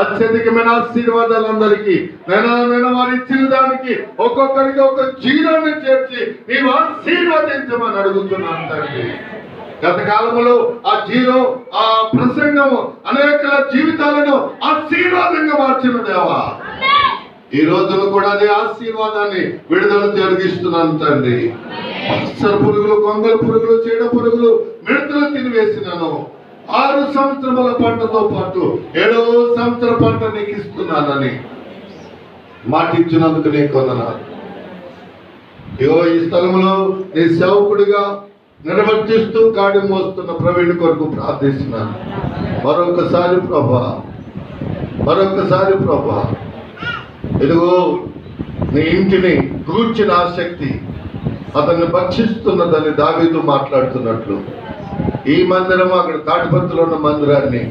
అత్యధికమైన ఆశీర్వాదాలు అందరికీ నేను వారు ఇచ్చిన దానికి ఒక్కొక్కరికి ఒక జీరోని చేర్చి నీవు ఆశీర్వదించమని అడుగుతున్నాను తండ్రి. గత కాలంలో ఆ జీరో ఆ ప్రసంగము అనేక జీవితాలను ఆశీర్వాదంగా మార్చిన దేవా, ఈ రోజును కూడా అదే ఆశీర్వాదాన్ని విడుదల జరిగిస్తున్నాను తండ్రి. అక్షర పురుగులు, కొంగల పురుగులు, చీడ పురుగులు, మిడతలు తినివేసినాను. 6 సంవత్సరముల పంటతో పాటు 7వ సంవత్సర పంట నీకు ఇస్తున్నానని మాట ఇచ్చినందుకు నీకు వందనాలు. ఇగో ఈ స్థలంలో నీ సేవకుడిగా నిర్వర్తిస్తూ కాడి మోస్తున్న ప్రవీణ్ కొరకు ప్రార్థిస్తున్నాను. మరొకసారి ప్రభా ఇదిగో నీ ఇంటిని గూర్చిన ఆసక్తి అతన్ని భక్షిస్తున్నదని దావీదు మాట్లాడుతున్నట్లు ఈ మందిరం అక్కడ తాటిపత్రిలో ఉన్న మందిరాన్ని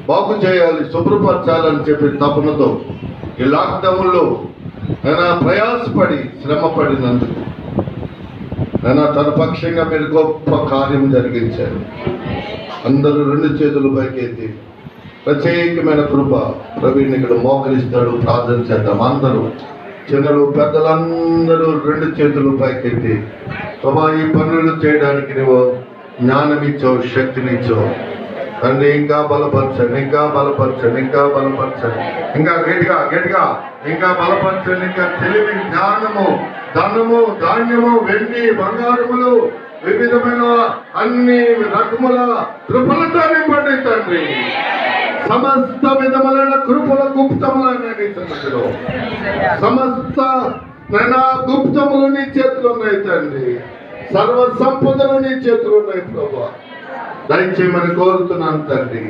బాగు చేయాలి, శుభ్రపరచాలని చెప్పి తపనతో ఈ లాక్డౌన్లో నేను ప్రయాసపడి శ్రమపడినందుకు నేను తన పక్షంగా మీరు గొప్ప కార్యం జరిగించారు. అందరూ 2 చేతులు పైకెత్తి ప్రత్యేకమైన కృప ప్రవీణ్ ఇక్కడ మోకరిస్తాడు. ప్రార్థన చేద్దాం. అందరూ చిన్నలు పెద్దలందరూ 2 చేతులు పైకెత్తి ప్రభా, ఈ పనులు చేయడానికి నువ్వు జ్ఞానం ఇచ్చావు, శక్తినిచ్చావు తండ్రి. ఇంకా బలపరచండి, ఇంకా గట్టిగా ఇంకా బలపరచండి. ఇంకా తెలివి, జ్ఞానము, ధనము, ధాన్యము, వెండి, బంగారములు, వివిధమైన అన్ని రకముల కృపలతో నింపండి తండ్రి. సమస్త విధములైన కృపల గుప్తములైన సన్నిధిలో సమస్త గుప్తములు నీ చేతులు ఉన్నాయి తండ్రి. సర్వ సంపదలు నీ చేతులు ఉన్నాయి ప్రభా. దయచేయమని కోరుతున్నాను తండ్రి.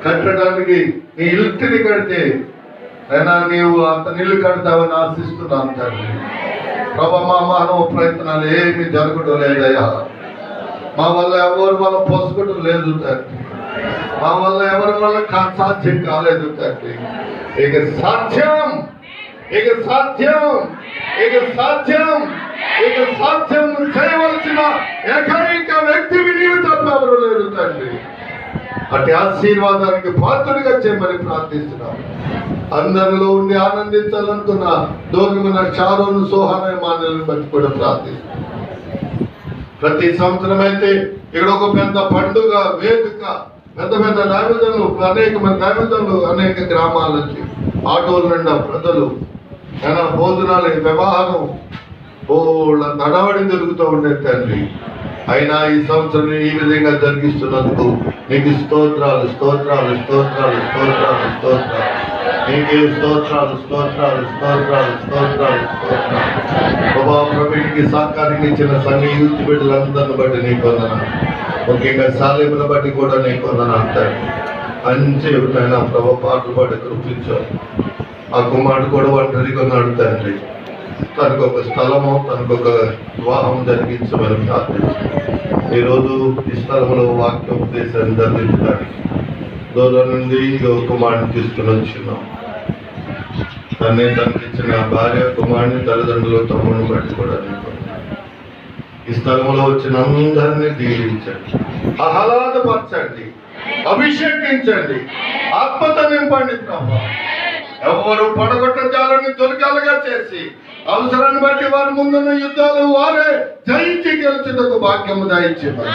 కట్టడానికి నీ ఇల్లుని కడితే అయినా నీవు అతని ఇల్లు కడతావని ఆశిస్తున్నాను తండ్రి. ప్రభా, మా మానవ ప్రయత్నాలు ఏమి జరగడం లేదయ్యా. మా వల్ల ఎవరి వల్ల పొసగడం లేదు తండ్రి. మా వల్ల ఎవరి వల్ల సాధ్యం కాలేదు తండ్రి. ఇక సాధ్యం చేయవలసిన ఏకైక వ్యక్తివి నీవు తప్ప ఎవరు లేరు తండ్రి. అటు ఆశీర్వాదానికి పాత్రుడిగా చేయమని ప్రార్థిస్తున్నాం. అందరిలో ఉండి ఆనందించాలనుకున్న దూరమైన షారోను, సోహాను, మానవులను బట్టి కూడా ప్రార్థిస్తున్నాం. ప్రతి సంవత్సరం అయితే ఇక్కడ ఒక పెద్ద పండుగ వేదిక, పెద్ద దైవజనులు, అనేక మంది దైవజనులు, అనేక గ్రామాల నుంచి ఆటోల నిండా ప్రజలు, భోజనాలు, వ్యవహారం నడవడి జరుగుతూ ఉండే తండ్రి. అయినా ఈ సంవత్సరం ఈ విధంగా జరిగిస్తున్నందుకు నీకు స్తోత్రాలు. నీకే స్తోత్రాలు. ప్రభా, ప్రవీణ్కి సహకారం ఇచ్చిన సంఘ యూత్ బిడ్డలందరిని బట్టి నీకు వందనాలు. ముఖ్యంగా సాలేమును బట్టి కూడా నీకు వందనాలు తండ్రి. మంచి ప్రభా, పాటలు పాడి కృపించారు. ఆ కుమారుడు కూడా ఒంటరిగా ఉన్నాడు తండ్రి. తనకు ఒక స్థలము, తనకు ఒక వివాహం జరిగించమని ప్రార్థించారు. ఈరోజు ఈ స్థలంలో వాక్యోపదేశాన్ని జరిగించడానికి దూరం నుండి కుమారుడిని తీసుకుని వచ్చినాం. తనకి ఇచ్చిన భార్య, కుమారుని, తల్లిదండ్రులు, తమ్ముడిని బట్టి కూడా ఈ స్థలంలో వచ్చిన అందరినీ దీవించండి, ఆహ్లాదపరచండి, అభిషేకించండి, ఆత్మతో నింపండి ప్రభా. ఎవరు పడగొట్టజాలని దొరికాలుగా చేసి అవసరాన్ని బట్టి వారి ముందున్న యుద్ధాలు వారే జయించి గెలుచుటకు భాగ్యము దయచేయమని,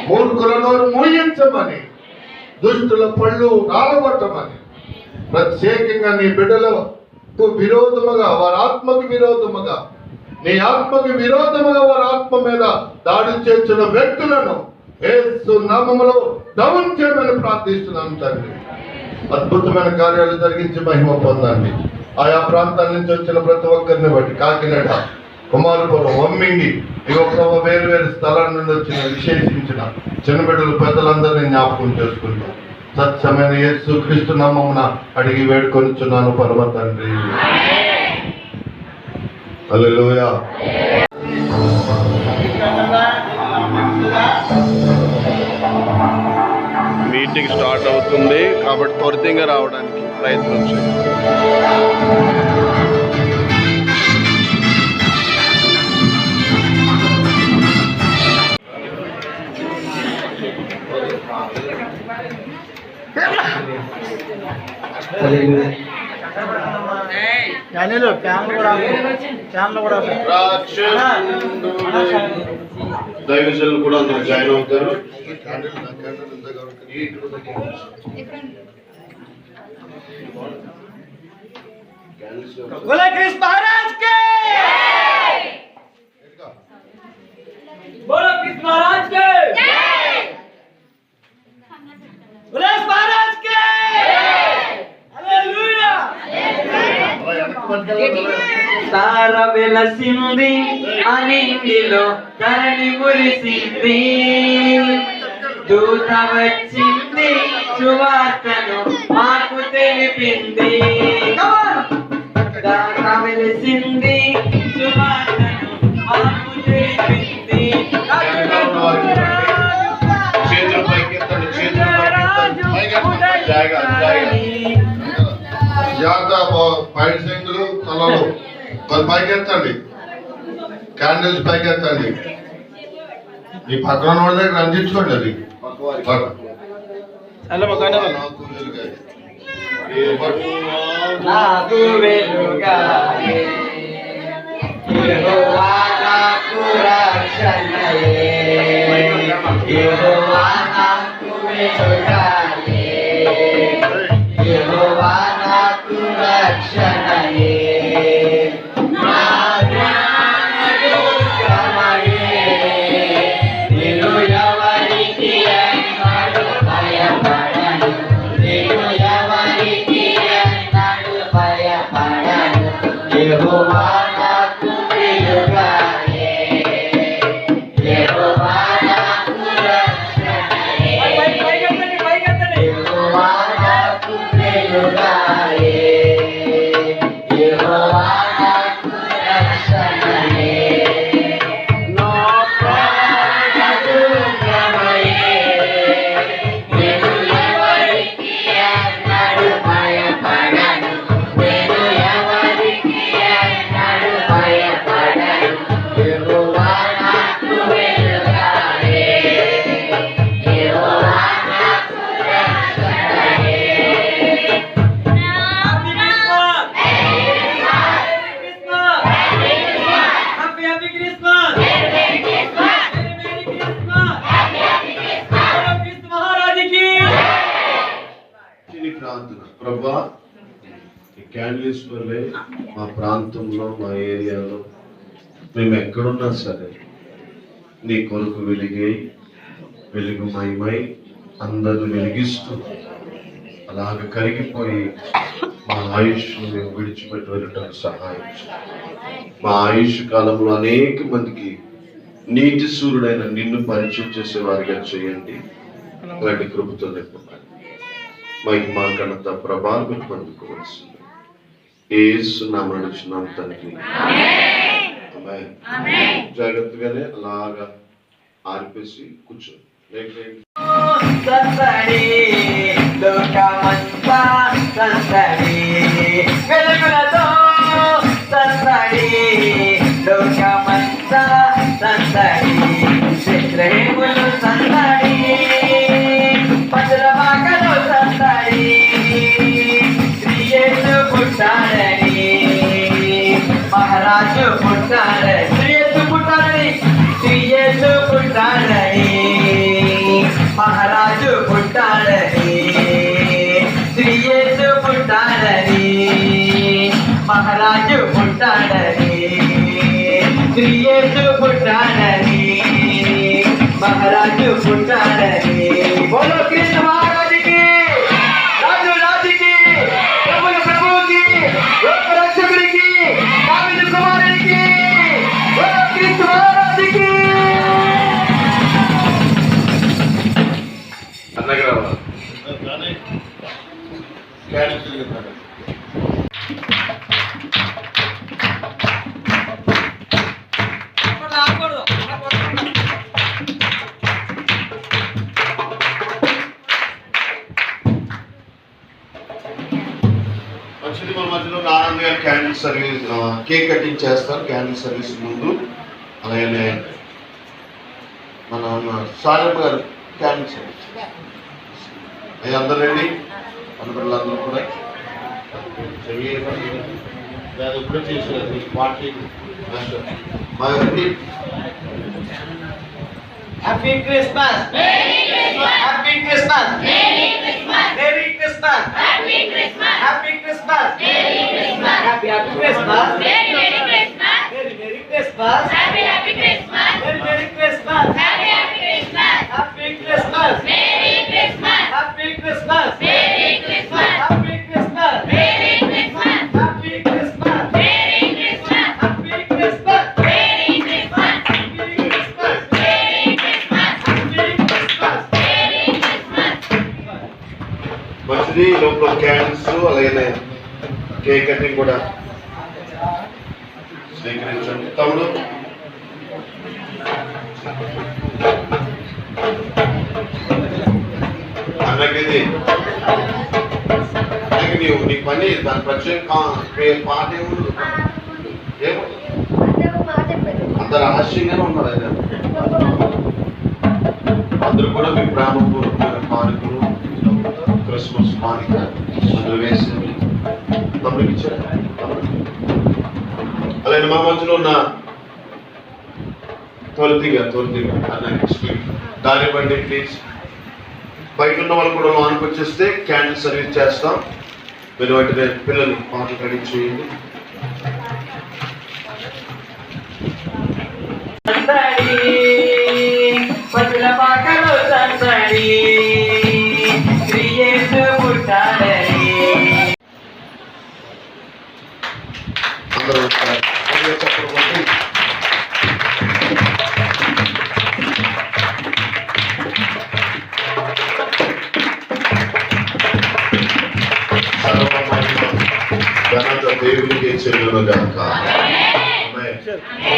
మూర్ఖుల నోరు మూయించమని, దుష్టుల పళ్ళు రాలగొట్టమని, ప్రత్యేకంగా నీ బిడ్డలకు విరోధముగా, వారి ఆత్మకు విరోధముగా, నీ ఆత్మకు విరోధముగా వారి ఆత్మ మీద దాడి చేసిన వ్యక్తులను యేసు నామములో దమనం చేయమని ప్రార్థిస్తున్నాను తండ్రి. అద్భుతమైన కార్యాలు జరిగించి మహిమ పొందండి. ఆయా ప్రాంతాల నుంచి వచ్చిన ప్రతి ఒక్కరిని బట్టి కాకినాడ, కుమారపురం, వమ్మింగి, వేరు వేరు స్థలాల నుండి వచ్చిన విశేషించిన చిన్న బిడ్డలు, పెద్దలందరినీ జ్ఞాపకం చేసుకుంటాం. సత్యమైన యేసు క్రీస్తు నామమున అడిగి వేడుకొనుచున్నాను పరమ తండ్రి. హల్లెలూయా. మీటింగ్ స్టార్ట్ అవుతుంది కాబట్టి త్వరితంగా రావడానికి ప్రయత్నం చేయండి. దైవజనులు కూడా అందరూ జాయిన్ అవుతారు. बोले कृष्ण महाराज के, बोलो कृष्ण महाराज के, बोले महाराज के, हालेलुया. తార వెలసింది అనిందిలో ధరణి మురిసింది, దూత వచ్చింది సువార్తను మాకు తెలిపింది. తార వెలసింది సువార్తను మాకు తెలిపింది. చేతులు పైకెత్తండి, పైడి సింగులు తలలు పైకెత్తండి, క్యాండిల్స్ పైకెత్తండి. ఈ పక్కన వాళ్ళ దగ్గర అందించుకోండి. అది నాకు వెలుగాయే, యెహోవా నాకు రక్షణయే, యెహోవా నాకు వెలుగాయే, యెహోవా నాకు రక్షణయే, నా జ్ఞానదుర్గమయే, నేను ఎవరికి ఎన్నడూ భయపడను, నేను ఎవరికి ఎన్నడూ భయపడను, యెహోవా నాకు వెలుగాయే, యెహోవా నాకు రక్షణయే, యెహోవా నాకు వెలుగాయే, యెహోవా నాకు రక్షణయే, నా ప్రాణదుర్గమయే, నేను ఎవరికి ఎన్నడూ భయపడను, నేను ఎవరికి ఎన్నడూ భయపడను, యెహోవా నాకు వెలుగాయే, యెహోవా నాకు రక్షణయే. ప్రార్థన. ప్రభా, ఈ క్యాండిల్స్ వల్లే మా ప్రాంతంలో, మా ఏరియాలో మేము ఎక్కడున్నా సరే నీ కొరకు వెలుగు మయమై అందరూ వెలిగిస్తూ అలాగ కరిగిపోయి మా ఆయుష్ మేము విడిచిపెట్టి వెళ్ళటానికి సహాయం చేయండి. మా ఆయుష్ కాలంలో అనేక మందికి నీతి సూర్యుడైన నిన్ను పరిచయం చేసే వారిగా చేయండి. అలాంటి కృపతో నింపండి. మహిమా ఘనత ప్రభావం పొందుకోవాల్సింది యేసు నామమున అడుగుచున్నాం తండ్రి. ఆమేన్. జాగ్రత్తగానే అలాగా ఆర్పేసి కూర్చోండి. సందడి లోకమంతా సందడి, వెలుగులతో సందడి లోకమంతా సందడి, బెత్లెహేములో సందడి, పచ్చలవాకలో సందడి, శ్రీ యేసు పుట్టాడని, మహారాజు పుట్టాడని, శ్రీ యేసు పుట్టాడని, శ్రీ యేసు పుట్టాడని, మహారాజు పుట్టాడని, శ్రీ యేసు పుట్టాడని, మహారాజు పుట్టాడని, శ్రీ యేసు పుట్టాడని, మహారాజు పుట్టాడని. బోలో కృష్ణ మహారాజుకి, రాజు రాజుకి, ప్రభుల ప్రభువుకి, లోక రక్షకుడికి, దావీదు కుమారుడికి, బోలో కృష్ణ మహారాజుకి. అన్నగా మంచిది. మన మధ్యలో ఆనంద్ గారు క్యాండిల్ సర్వీస్ కేక్ కటింగ్ చేస్తారు క్యాండిల్ సర్వీస్ ముందు. అలాగే మన సారమ్మ గారు క్యాండిల్ సర్వీస్. అది అందరూ రండి, అందరూ కూడా ఇప్పుడే చేసారు పార్టీ బాగా రండి. Happy Christmas, happy Christmas, merry Christmas, happy Christmas, happy Christmas, happy Christmas, merry Christmas, merry Christmas, happy Christmas, merry Christmas, happy Christmas, merry Christmas, happy Christmas, merry Christmas, happy Christmas, merry Christmas, happy Christmas, merry Christmas, happy Christmas, merry Christmas, happy Christmas, merry Christmas, happy Christmas, merry Christmas. మంచిది. లోపల candles అలాగే cake cutting కూడా స్వీకరించండి. తమ్ముడు అన్నకిది నీవు నీ పని దాని ప్రత్యేక పాట ఏముండదు, అంత రహస్యంగానే ఉన్నారు ఆయన. అందరూ కూడా మీ ప్రేమపూర్వకమైన కానుకలు క్రిస్మస్ కానుక అందులో వేసింది తమ్ముడికి ఇచ్చారు. అలాగే మా మధ్యలో ఉన్న తొలితిగా అన్న దారి బండి ప్లీజ్. బయట ఉన్న వాళ్ళు కూడా లోనికి వచ్చేస్తే క్యాండిల్ సర్వీస్ చేస్తాం. మీరు వాటి పిల్లలు పాటలు రెడీ చేయండి. పట్టుల పాటలు సందడి శ్రీయేసు పుట్టాడని. అందరూ చెప్పకపోతే ఘనత దేవునికి చెల్లును గాక.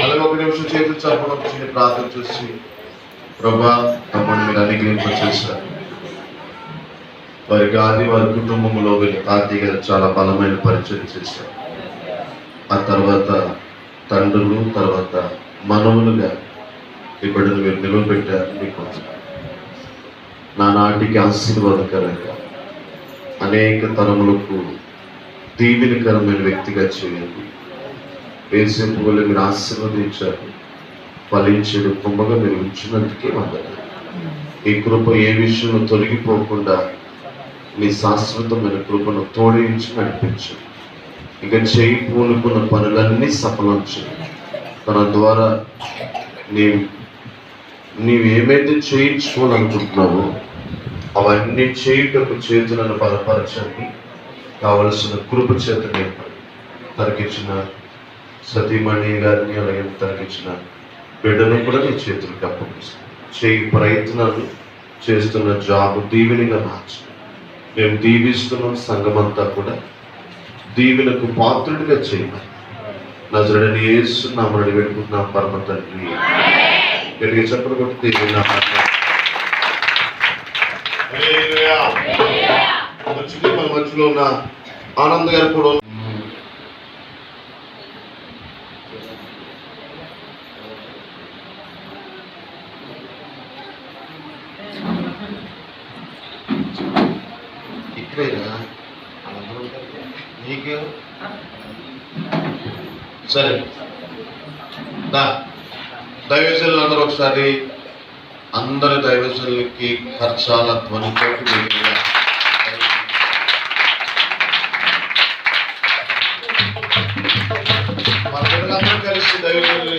అలాగే ఒక నిమిషం చేతులు చప్పడం చిన్న ప్రార్థన చేసి ప్రభా తమ్ముడు మీరు అనుగ్రహింప చేశారు. వారికి ఆది వారి కుటుంబంలో వీళ్ళ తాతయ్య గారు చాలా బలమైన పరిచయం చేశారు. ఆ తర్వాత తండ్రులు, తర్వాత మనవులుగా ఈ బిడ్డను మీరు నిలవబెట్టారు. మీకు నానాటికి ఆశీర్వాదకరంగా అనేక తరములకు దీవెనకరమైన వ్యక్తిగా చేయండి. వేసేపు వల్ల మీరు ఆశీర్వదించారు, ఫలించడు కొమ్మగా మీరు ఉంచినందుకే వందనాలు. ఈ కృప ఏ విషయంలో తొలగిపోకుండా మీ శాశ్వతమైన కృపను తోడించి నడిపించు. ఇక చేయి పూనుకున్న పనులన్నీ సఫలం చేయి. తన ద్వారా నీవేమైతే చేయించుకోవాలనుకుంటున్నావో అవన్నీ చేయుటకు చేతులను బలపరచండి. కావలసిన కృప చేత నేర్పండి. తనకిచ్చిన సతీమణి గారిని అలాగే తనకిచ్చిన బిడ్డను కూడా నీ చేతులకు అప్పగిస్తాను. చేయి ప్రయత్నాలు చేస్తున్న జాబు దీవెనిగా మార్చు. మేము దీవిస్తున్న సంఘమంతా కూడా దీవెనకు పాత్రుడిగా చేయమని నజరుడైన యేసు నామమున వేడుకుంటున్నాం పరమ తండ్రి. గట్టిగా చప్పట్లు కొట్టి మంచిది. మన మధ్యలో ఉన్న ఆనంద్ గారు కూడా ఇక్కడేనా నీకు సరే. దైవజనులు అందరూ ఒకసారి అందరి దైవజనులకి ఖర్చాల ధ్వనితో మన పిల్లలందరూ కలిసి దైవజనులు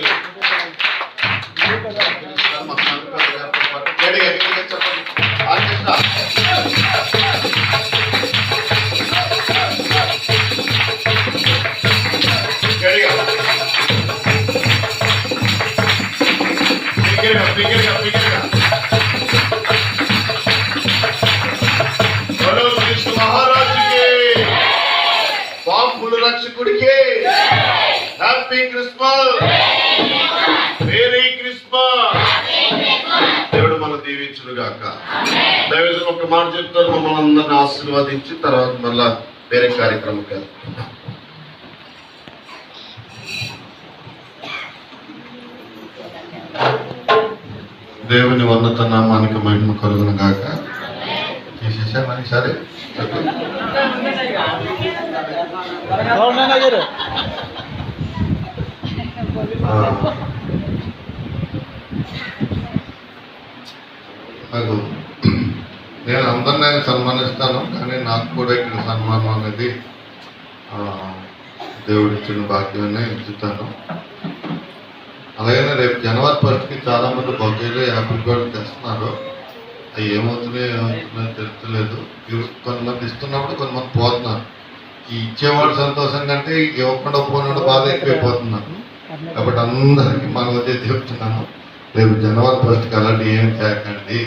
महाराज के రక్షకుడికి హ్యాపీ క్రిస్మస్, మేరీ క్రిస్మస్. దేవుడు మనం దీవించును గాక. దయచేసి ఒక మాట చెప్తారు, మమ్మల్ని అందరిని ఆశీర్వదించి తర్వాత మళ్ళా వేరే కార్యక్రమంకి వెళ్తాం. దేవుని ఉన్నత నామానికి మహిమ కలుగును గాక. చేసేసా మరి సరే. నేను అందరినీ సన్మానిస్తాను, కానీ నాకు కూడా ఇక్కడ సన్మానం అనేది దేవుడిచ్చిన భాగ్యాన్ని ఇచ్చుతాను. అలాగే రేపు జనవరి 1కి చాలా మంది బొగ్గలు యాపిల్ కూడా తెస్తున్నారు. అవి ఏమవుతున్నాయో తెలుస్తలేదు. కొంతమంది ఇస్తున్నప్పుడు కొంతమంది పోతున్నారు. ఈ ఇచ్చేవాడు సంతోషం కంటే ఇవ్వకుండా పోయినాడు బాధ ఎక్కువైపోతున్నారు. కాబట్టి అందరికీ మన వద్ద చెప్తున్నాను, రేపు జనవరి 1కి అలాంటి ఏం చేయకండి.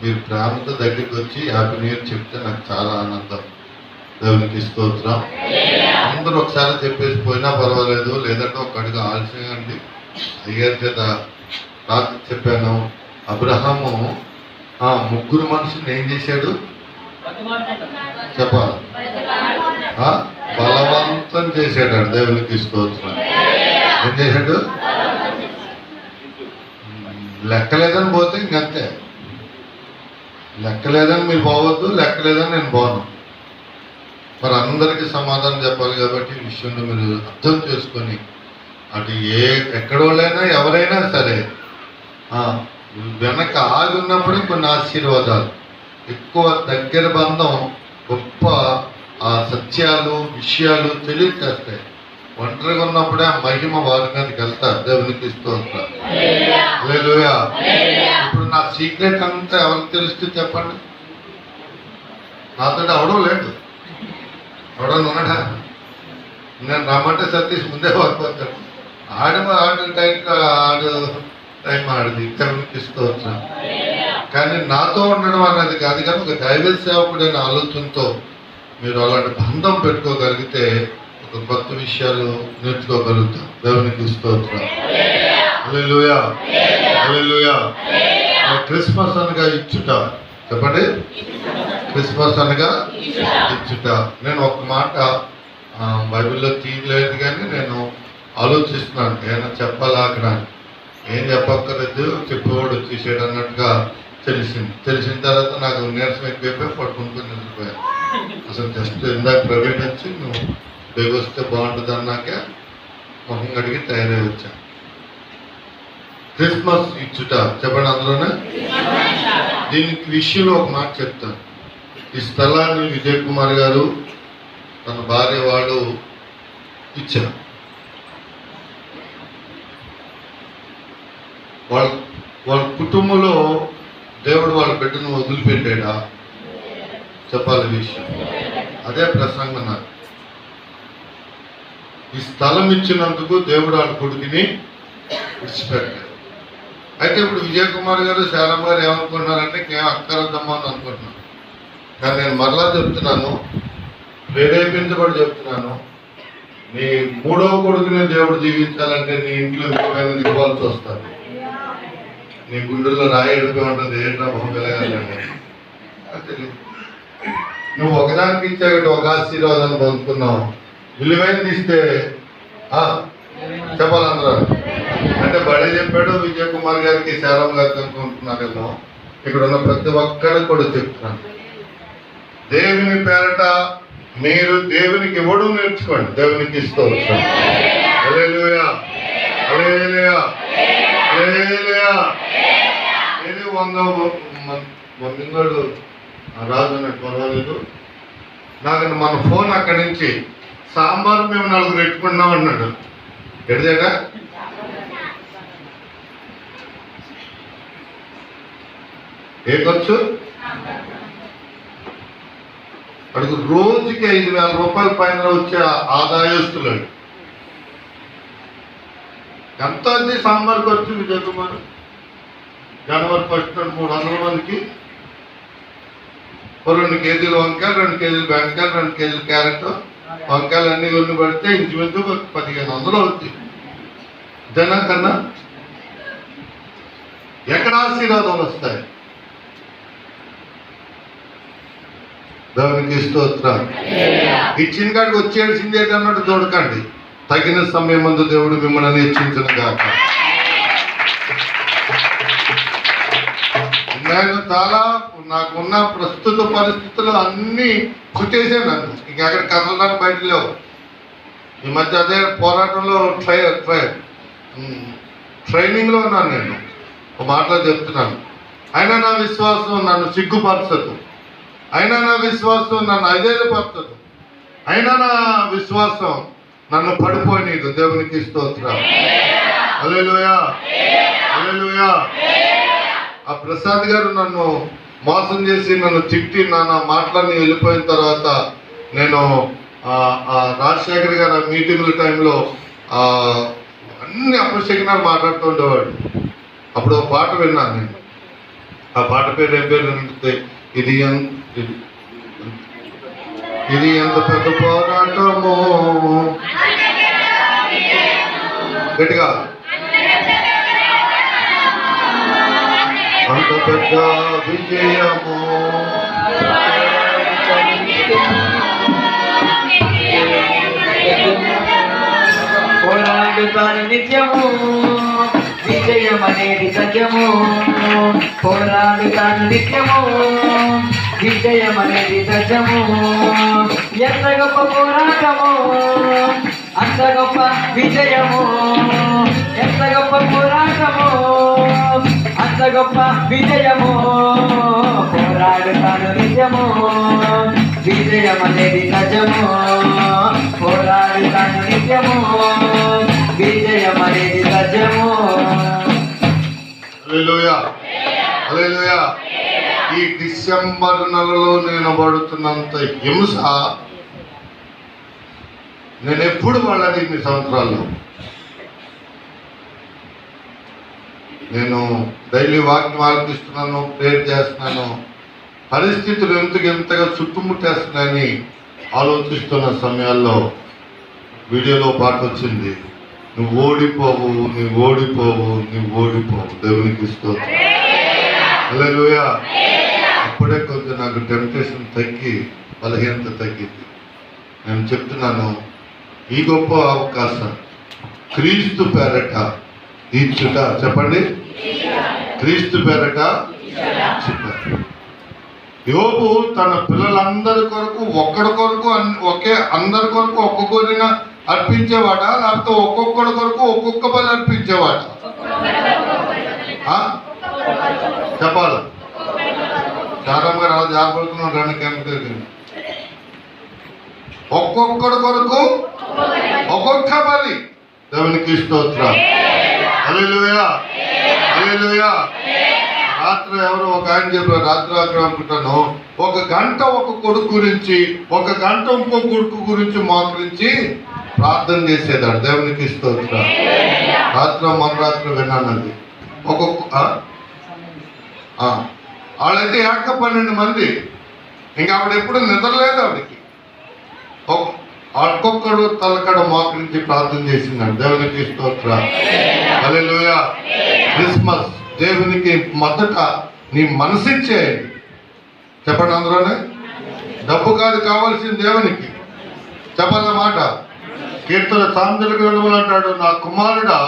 మీరు ప్రేమతో దగ్గరికి వచ్చి హ్యాపీ న్యూ ఇయర్ చెప్తే నాకు చాలా ఆనందం. దేవునికి స్తోత్రం. అందరూ ఒకసారి చెప్పేసి పోయినా పర్వాలేదు, లేదంటే ఒక అడుగు ఆలస్యంగా అండి. అయ్యారు చేత రాత్రి చెప్పాను, అబ్రహాము 3 మనుషుల్ని ఏం చేశాడు చెప్పాలి, బలవంతం చేశాడు. దేవునికి స్తోత్రం. ఏం చేశాడు? లెక్కలేదని పోతే ఇంకంతే. లెక్కలేదని మీరు పోవద్దు, లెక్కలేదని నేను పోను. మరి అందరికీ సమాధానం చెప్పాలి కాబట్టి ఈ విషయంలో మీరు అర్థం చేసుకొని, అటు ఎక్కడోళ్ళైనా ఎవరైనా సరే వెనక ఆగి ఉన్నప్పుడే కొన్ని ఆశీర్వాదాలు, ఎక్కువ దగ్గర బంధం, గొప్ప సత్యాలు విషయాలు తెలియచేస్తాయి. ఒంటరిగా ఉన్నప్పుడే ఆ మహిమ వారి మీదకి వెళ్తారు. దేవునికి స్తోత్రం. హల్లెలూయా. ఇప్పుడు నా సీక్రెట్ అంతా ఎవరికి తెలుస్తుంది చెప్పండి? నాతో అవడం లేదు. ఎవడన్నా ఉన్నాడా? నేను రమ్మంటే సతీష్ ముందే పడిపోతాడు. ఆడు టైం ఆడది. దేవునికి స్తోత్రం. కానీ నాతో ఉండడం అన్నది కాదు, కానీ ఒక దైవ సేవకుడైన ఆలోచనతో మీరు అలాంటి బంధం పెట్టుకోగలిగితే ఒక కొత్త విషయాలు నేర్చుకోగలుగుతాం. దేవునికి స్తోత్రం. హల్లెలూయా, హల్లెలూయా. క్రిస్మస్ అనగా ఇచ్చుట. చెప్పండి, క్రిస్మస్ అనగా ఇచ్చుట. నేను ఒక మాట బైబిల్లో తీయలేదు, కానీ నేను ఆలోచిస్తున్నాను ఏమైనా చెప్పాలా అక్కడ. ఏం చెప్పక్కర్లేదు, చెప్పేవాడు వచ్చేసాడు అన్నట్టుగా తెలిసిన తర్వాత నాకు నీరసం ఎక్కువైపోయి పట్టుకుంటుని నిలిపోయాను. అసలు జస్ట్ ఇందాక ప్రైవేట్ వచ్చి నువ్వు బేగ వస్తే బాగుంటుంది అన్నాకే మొహం అడిగి తయారై వచ్చాను. క్రిస్మస్ ఇచ్చుట చెప్పండి అందులోనే. దీనికి విషయంలో ఒక మాట చెప్తాను. ఈ స్థలాన్ని విజయ్ కుమార్ గారు తన భార్య వాళ్ళు ఇచ్చారు. వాళ్ళ కుటుంబంలో దేవుడు వాళ్ళ బిడ్డను వదిలిపెట్టాడా? చెప్పాలి విషయం. అదే ప్రసంగం నాకు. ఈ స్థలం ఇచ్చినందుకు దేవుడు వాళ్ళ కొడుకుని విడిచిపెట్టాడు. అయితే ఇప్పుడు విజయ్ కుమార్ గారు శారమ్మ గారు ఏమనుకుంటున్నారంటే అక్కరద్దమ్మా అని అనుకుంటున్నాను. కానీ నేను మరలా చెప్తున్నాను, ప్రేరేపించబడి చెప్తున్నాను, నీ 3వ కొడుకుని దేవుడు జీవించాలంటే నీ ఇంట్లో ఇంకోమైనా ఇవ్వాల్సి వస్తుంది. నీ గుండెల్లో రాయి ఎడుతూ ఉంటుంది. ఏంటో బహు వెలగాలండి. తెలియదు. నువ్వు ఒకదానికి ఇచ్చాక ఒక ఆశీర్వాదాన్ని పొందుకున్నావు. విలువైనది ఇస్తే చెప్పాలి అందరూ. అంటే బడే చెప్పాడు విజయ్ కుమార్ గారికి, శారమ్మ గారికి అనుకుంటున్నారేమో. ఇక్కడ ఉన్న ప్రతి ఒక్కరికి కూడా చెప్తున్నాను, దేవుని పేరట మీరు దేవునికి ఇవ్వడం నేర్చుకోండి. దేవునికి ఇస్తూ వచ్చాను. హల్లెలూయా, హల్లెలూయా, హల్లెలూయా. ఇది 100 మందింగాడు రాజు అన్నట్టు పర్వాలేదు. నాకు మన ఫోన్ అక్కడి నుంచి సాంబార్ మేము 4 పెట్టుకున్నాం అన్నాడు. ఎడిదేగా ఏ ఖర్చు అడుగు. రోజుకి 5,000 రూపాయల పైన వచ్చే ఆదాయస్తులు. ఎంత ఉంది సాంబార్ ఖర్చు విజయ్ కుమార్? జనవరి 1 300 మందికి 2 కేజీలు వంకాయలు, 2 కేజీలు బెండకాయలు, 2 కేజీలు క్యారెట్, వంకాయలు అన్ని కొన్ని పడితే ఇంచుమించు 1500 అవుతుంది. అంతేనా కన్నా? ఎక్కడ ఆశీర్వాదాలు వస్తాయి? దేవునికి స్తోత్రం. ఇచ్చిన కాడికి వచ్చేసింది ఏంటన్నట్టు చూడకండి. తగిన సమయం ముందు దేవుడు మిమ్మల్ని హెచ్చించును గాక. నేను చాలా నాకున్న ప్రస్తుత పరిస్థితులు అన్నీ కుట్టేసాను. నన్ను ఇంకెక్కడ కదలడానికి బయట లేవు. ఈ మధ్య అదే పోరాటంలో ట్రైనింగ్లో ఉన్నాను. నేను ఒక మాటలో చెప్తున్నాను. అయినా నా విశ్వాసం నన్ను సిగ్గుపరచదు. అయినా నా విశ్వాసం నన్ను అధైర్యపరచదు. అయినా నా విశ్వాసం నన్ను పడిపోయినది. దేవునికి స్తోత్రం. హల్లెలూయా, హల్లెలూయా. ఆ ప్రసాద్ గారు నన్ను మోసం చేసి నన్ను తిట్టి నా మాటలన్నీ వెళ్ళిపోయిన తర్వాత నేను రాజశేఖర్ గారు ఆ మీటింగ్ల టైంలో అన్ని అపశకునాలు మాట్లాడుతూ ఉండేవాడు. అప్పుడు ఒక పాట విన్నాను నేను. ఆ పాట పేరు ఏం పేరు అంటే, ఇది ఎంత పెద్ద పోరాటమో, గట్టిగా, అంత పెద్ద విజయము, పోరాడుతాను నిత్యము, విజయం అనేది సత్యము. పోరాడుతాను నిత్యము, విజయం అనేది సత్యము. ఎంత గొప్ప పోరాటము, అంత గొప్ప విజయము. ఎంత గొప్ప పోరాటము, అంత గొప్ప విజయము. పోరాడుతాను నిత్యము, విజయం అనేది సత్యము. పోరాడుతాను నిత్యము, విజయం అనేది సత్యము. హల్లెలూయా, హల్లెలూయా. ఈ డిసెంబర్ నెలలో నేను పడుతున్నంత హింస నేను ఎప్పుడు పడలేదు. ఇన్ని సంవత్సరాల్లో నేను డైలీ వాక్యం ఆలపిస్తున్నాను, ప్రేయర్ చేస్తున్నాను. పరిస్థితులు ఎంతగా చుట్టుముట్టేస్తున్నాయని ఆలోచిస్తున్న సమయాల్లో వీడియోలో పాట వచ్చింది, నువ్వు ఓడిపోవు, నువ్వు ఓడిపోవు, నువ్వు ఓడిపోవు. దేవునికి స్తోత్రం. హల్లెలూయా. అప్పుడే కొంచెం నాకు టెంప్టేషన్ తగ్గి బలహీనత తగ్గింది. నేను చెప్తున్నాను, ఈ గొప్ప అవకాశం క్రీస్తు పేరట ఇచ్చుట. చెప్పండి, క్రీస్తు పేరట ఇచ్చుట. యోబు తన పిల్లలందరి కొరకు ఒక్కడి కొరకు అందరి కొరకు ఒక్కొక్కరిన అర్పించేవాడా, లేకపోతే ఒక్కొక్కడి కొరకు ఒక్కొక్క బలి అర్పించేవాడా? చెప్పాలి. చాలా గారు అలా జాగ్రత్తగా రండి. ఒక్కొక్కడి కొరకు ఒక్కొక్క బలి. దేవునికి స్తోత్రం. హల్లెలూయా, హల్లెలూయా. రాత్రి ఎవరో ఒక ఆయన చెప్పారు, రాత్రి అనుకుంటాను, 1 గంట ఒక కొడుకు గురించి, 1 గంట ఇంకో కొడుకు గురించి మోకరించి ప్రార్థన చేసేదాడు. దేవునికి స్తోత్రం. మన రాత్రి విన్నాను అది. వాళ్ళైతే 12 మంది. ఇంకా ఆవిడ ఎప్పుడు నిద్రలేదు. ఆవిడకి ఒక్కొక్కడు తలకడ మోకరించి ప్రార్థన చేసిందండి. దేవునికి స్తోత్రం. హల్లెలూయా. క్రిస్మస్ దేవునికి మొదట నీ మనసిచ్చేయండి. చెప్పండి అందరూనే. డబ్బు కాదు కావాల్సింది దేవునికి. చెప్పాలన్నమాట. కీర్తన సాంద్ర గ్రంథములు అంటాడు, నా కుమారుడా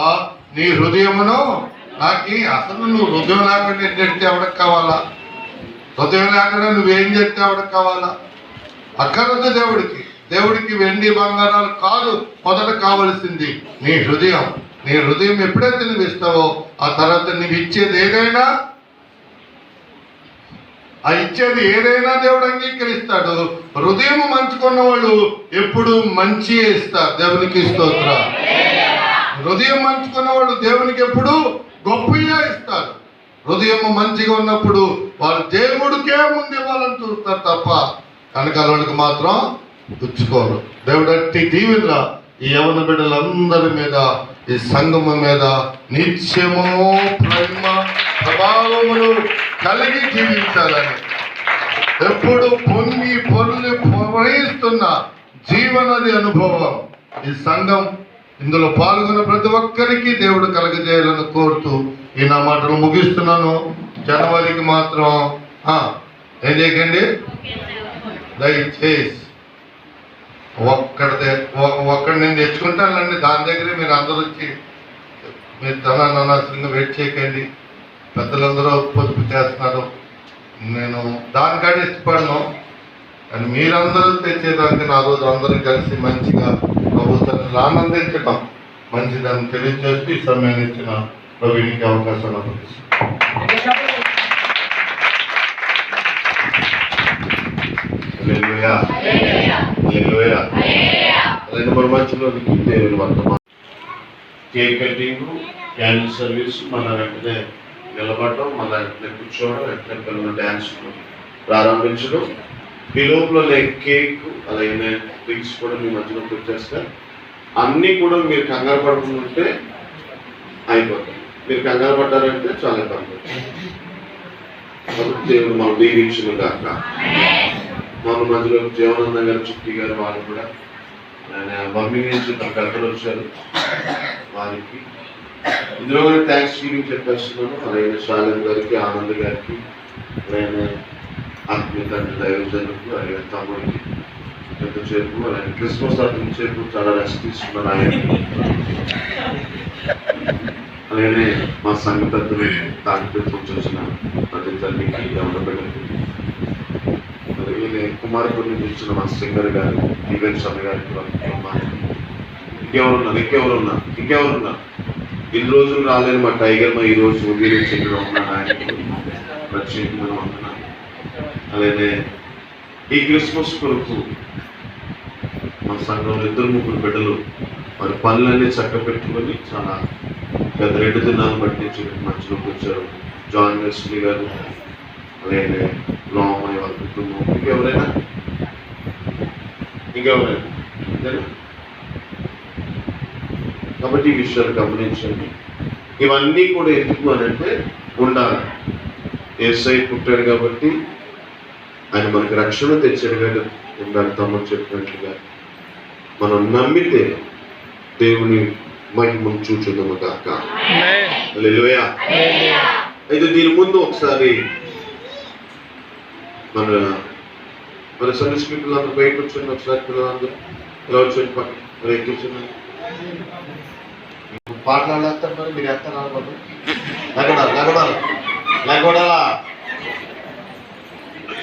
నీ హృదయమును నాకు. అసలు నువ్వు హృదయం లేకుండా ఏం చెప్తే ఎవరికి కావాలా? హృదయం లేకుండా నువ్వేం చెప్తే ఎవరికి కావాలా? అక్కర్లేదు దేవుడికి. దేవుడికి వెండి బంగారాలు కాదు మొదట కావలసింది నీ హృదయం. నీ హృదయం ఎప్పుడైతే నువ్వు ఇస్తావో ఆ తర్వాత నువ్వు ఇచ్చేది ఏదైనా, ఆ ఇచ్చేది ఏదైనా దేవుడు అంగీకరిస్తాడు. హృదయం మంచుకున్న వాళ్ళు ఎప్పుడు మంచి ఇస్తారు. దేవునికి స్తోత్రం. హృదయం మంచుకున్న వాళ్ళు దేవునికి ఎప్పుడు గొప్పగా ఇస్తారు. హృదయం మంచిగా ఉన్నప్పుడు వారు దేవుడికే ముందు ఇవ్వాలని చూస్తారు తప్ప వెనకాల వాళ్ళకి మాత్రం పుచ్చుకోరు. దేవుడు అట్టి దీవెనల ఈ యవన బిడ్డలందరి మీద, ఈ సంగమం మీద నిత్యము ప్రేమ ప్రభావములు కలిగి జీవించాలని, ఎప్పుడు పొంగి పొరులు ప్రవహిస్తున్న జీవనది అనుభవం. ఈ సంఘం ఇందులో పాల్గొన్న ప్రతి ఒక్కరికి దేవుడు కలగజేయాలని కోరుతూ ఈ నా మాటలు ముగిస్తున్నాను. జనవరికి మాత్రం ఏం చేయకండి, దయచేసి ఒక్కడి నేను తెచ్చుకుంటానండి. దాని దగ్గర మీరు అందరూ వచ్చి మీరు ధనాన్ని అనవసరంగా వెయిట్ చేయకండి. పెద్దలందరూ పొదుపు చేస్తున్నారు. నేను దానికంటే ఇష్టపడను, కానీ మీరందరూ తెచ్చేదానికి నా రోజు అందరూ కలిసి మంచిగా ప్రభుత్వాన్ని ఆనందించడం మంచిదని తెలియజేస్తూ ఈ సమయాన్ని ఇచ్చిన ప్రవీణ్కి అవకాశాలు అప్పగిస్తున్నాను. రెండు మధ్యలో దేవుని వర్తమానం కేక్ కటింగ్, క్యాండిల్ సర్వీస్, మన వెంటనే నిలబడటం, మన వెంటనే కూర్చోవడం, వెంటనే పిల్లలు డ్యాన్స్ ప్రారంభించడం. ఈ లోపల కేక్ అలాగే డ్రింక్స్ కూడా మీ మధ్యలో పెట్టేస్తారు. అన్నీ కూడా మీరు కంగారు పడుతుంటే అయిపోతాయి. మీరు కంగారు పడ్డారంటే చాలా పడుతుంది. కాబట్టి దేవుడు మన దీవించును గాక. మన మధ్యలో జీవనానంద గారు, చుట్టి గారు, వాళ్ళు కూడా ఆయన మమ్మీ నుంచి తన పెద్దలు వచ్చారు. వారికి ఇందులో కూడా థ్యాంక్స్ గివింగ్ చెప్పేస్తున్నాను. అలాగే శాలం గారికి, ఆనంద్ గారికి, అలాగే ఆత్మీయ తండ్రి దైవజనులకు, అలాగే తమ్ముడికి ఎంతసేపు, అలాగే క్రిస్మస్ అతనిసేపు చాలా రెస్ట్ తీసుకున్నారు ఆయన. అలాగే మా సంఘ పెద్దలు తాకిపెట్టి వచ్చిన ప్రతి తల్లికి, ఎవరి బిడ్డకి, అలాగే కుమారపురి నుంచి ఇచ్చిన మా సింగర్ గారు, ఈవెంట్ సభ గారికి, ఇంకెవరున్నారు ఇన్ని రోజులు రాలేని మా టైగర్ మా ఈరోజు మీరు చెందిన ఉన్నాను. ఆయనకి ప్రత్యేకమైన వందనాలు. అలాగే ఈ క్రిస్మస్ కొరకు మన సంఘంలో 2-3 బిడ్డలు వారి పనులన్నీ చక్కపెట్టుకొని చాలా పెద్ద 2 దినాలు బట్టి మధ్యలోకి వచ్చారు. జాన్ వెస్లీ గారు, అలాగే రామయ్య వారి కుటుంబం, ఇంకెవరైనా కాబట్టి ఈ విషయాలు గమనించండి. ఇవన్నీ కూడా ఎందుకు అని అంటే ఉండాలి. యేసయ్య పుట్టాడు కాబట్టి ఆయన మనకి రక్షణ తెచ్చాడు కదా. ఉండాలి తమ్ముడు చెప్పినట్లుగా మనం నమ్మితే దేవుని మహిమను చూచుదాము కాక. హల్లెలూయా. అయితే దీని ముందు ఒకసారి మన సర్వీస్ పిల్లలందరూ బయట వచ్చింది. ఒకసారి పిల్లలందరూ ఇలా వచ్చి పక్కన ఎక్కించున్నారు. పాటలు ఆడేస్తారు మరి మీరు ఎత్తారు అనుకోండి. లేకూడాలా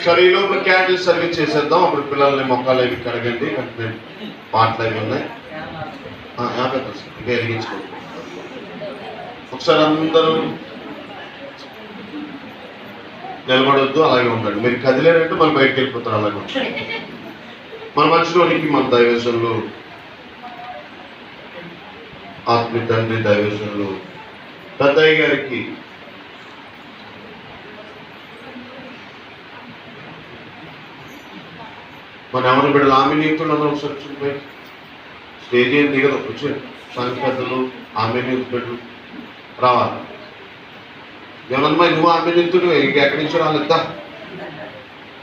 సరే ఈ లోపల క్యాండిల్ సర్వీస్ చేసేద్దాం. అప్పుడు పిల్లల్ని మొక్కలు అవి కడగండి. అంటే పాటలు అవి ఉన్నాయి. ఇంకా ఎదిగించుకోండి. ఒకసారి అందరూ నిలబడొద్దు, అలాగే ఉండండి. మీరు కదిలేరంటే మళ్ళీ బయటకు వెళ్ళిపోతారు. అలాగే మన మధ్యలోనికి మన దైవజనులు, ఆత్మీయ తండ్రి దైవజనులు పెద్దయ్య గారికి మన ఎవరి బిడ్డలు ఆమె నీతులు అందరూ ఒకసారి చూపి స్టేజ్ ఏం దిగదు. వచ్చారు సంఘ పెద్దలు, ఆమె నీతు బిడ్డలు రావాలి. ఏమన్నా నువ్వు ఆమె నీతుడు ఇంకెక్కడి నుంచి రాలేద్దా?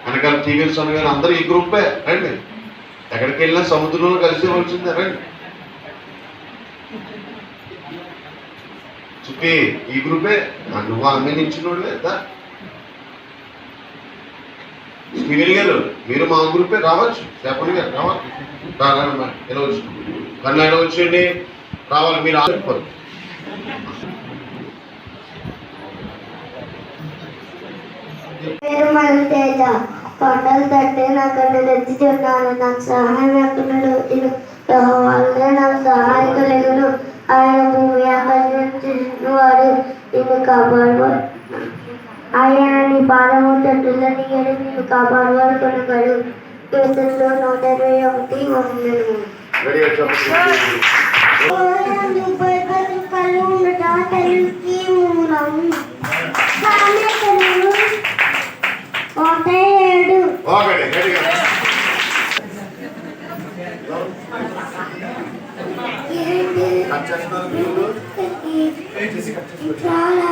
వెనకాల టీవీ సన్ గారు అందరూ ఈ గ్రూపే రండి. ఎక్కడికి వెళ్ళినా సముద్రంలో కలిసి వచ్చిందే రండి. చుట్టి ఈ గ్రూపే నువ్వు ఆమె నించున్నాడు లేదా? స్టీవెన్ గారు మీరు మా గ్రూపే రావచ్చు. చెప్పండి గారు రావాలి. ఎలా వచ్చి కన్నా ఎలా వచ్చండి రావాలి. మీరు ఆశపడరు. పేరు మల్తేజ. కొండలు తట్టి నాకు తెచ్చుచున్నాను. నాకు సహాయం ఎక్కడున్నాడు? ఇది వాళ్ళే నాకు సహాయకులేను. ఆయన భూమి ఆకర్షించిన వాడు నిన్ను కాపాడువాడు. ఆయన నీ పాదము తట్టుల నీరు నిన్ను కాపాడువాడు కొనగడు. కీర్తనలో 121 వందనము. కళ్ళు ఉండట తెలుగుకి మూలం. 1:7 చాలా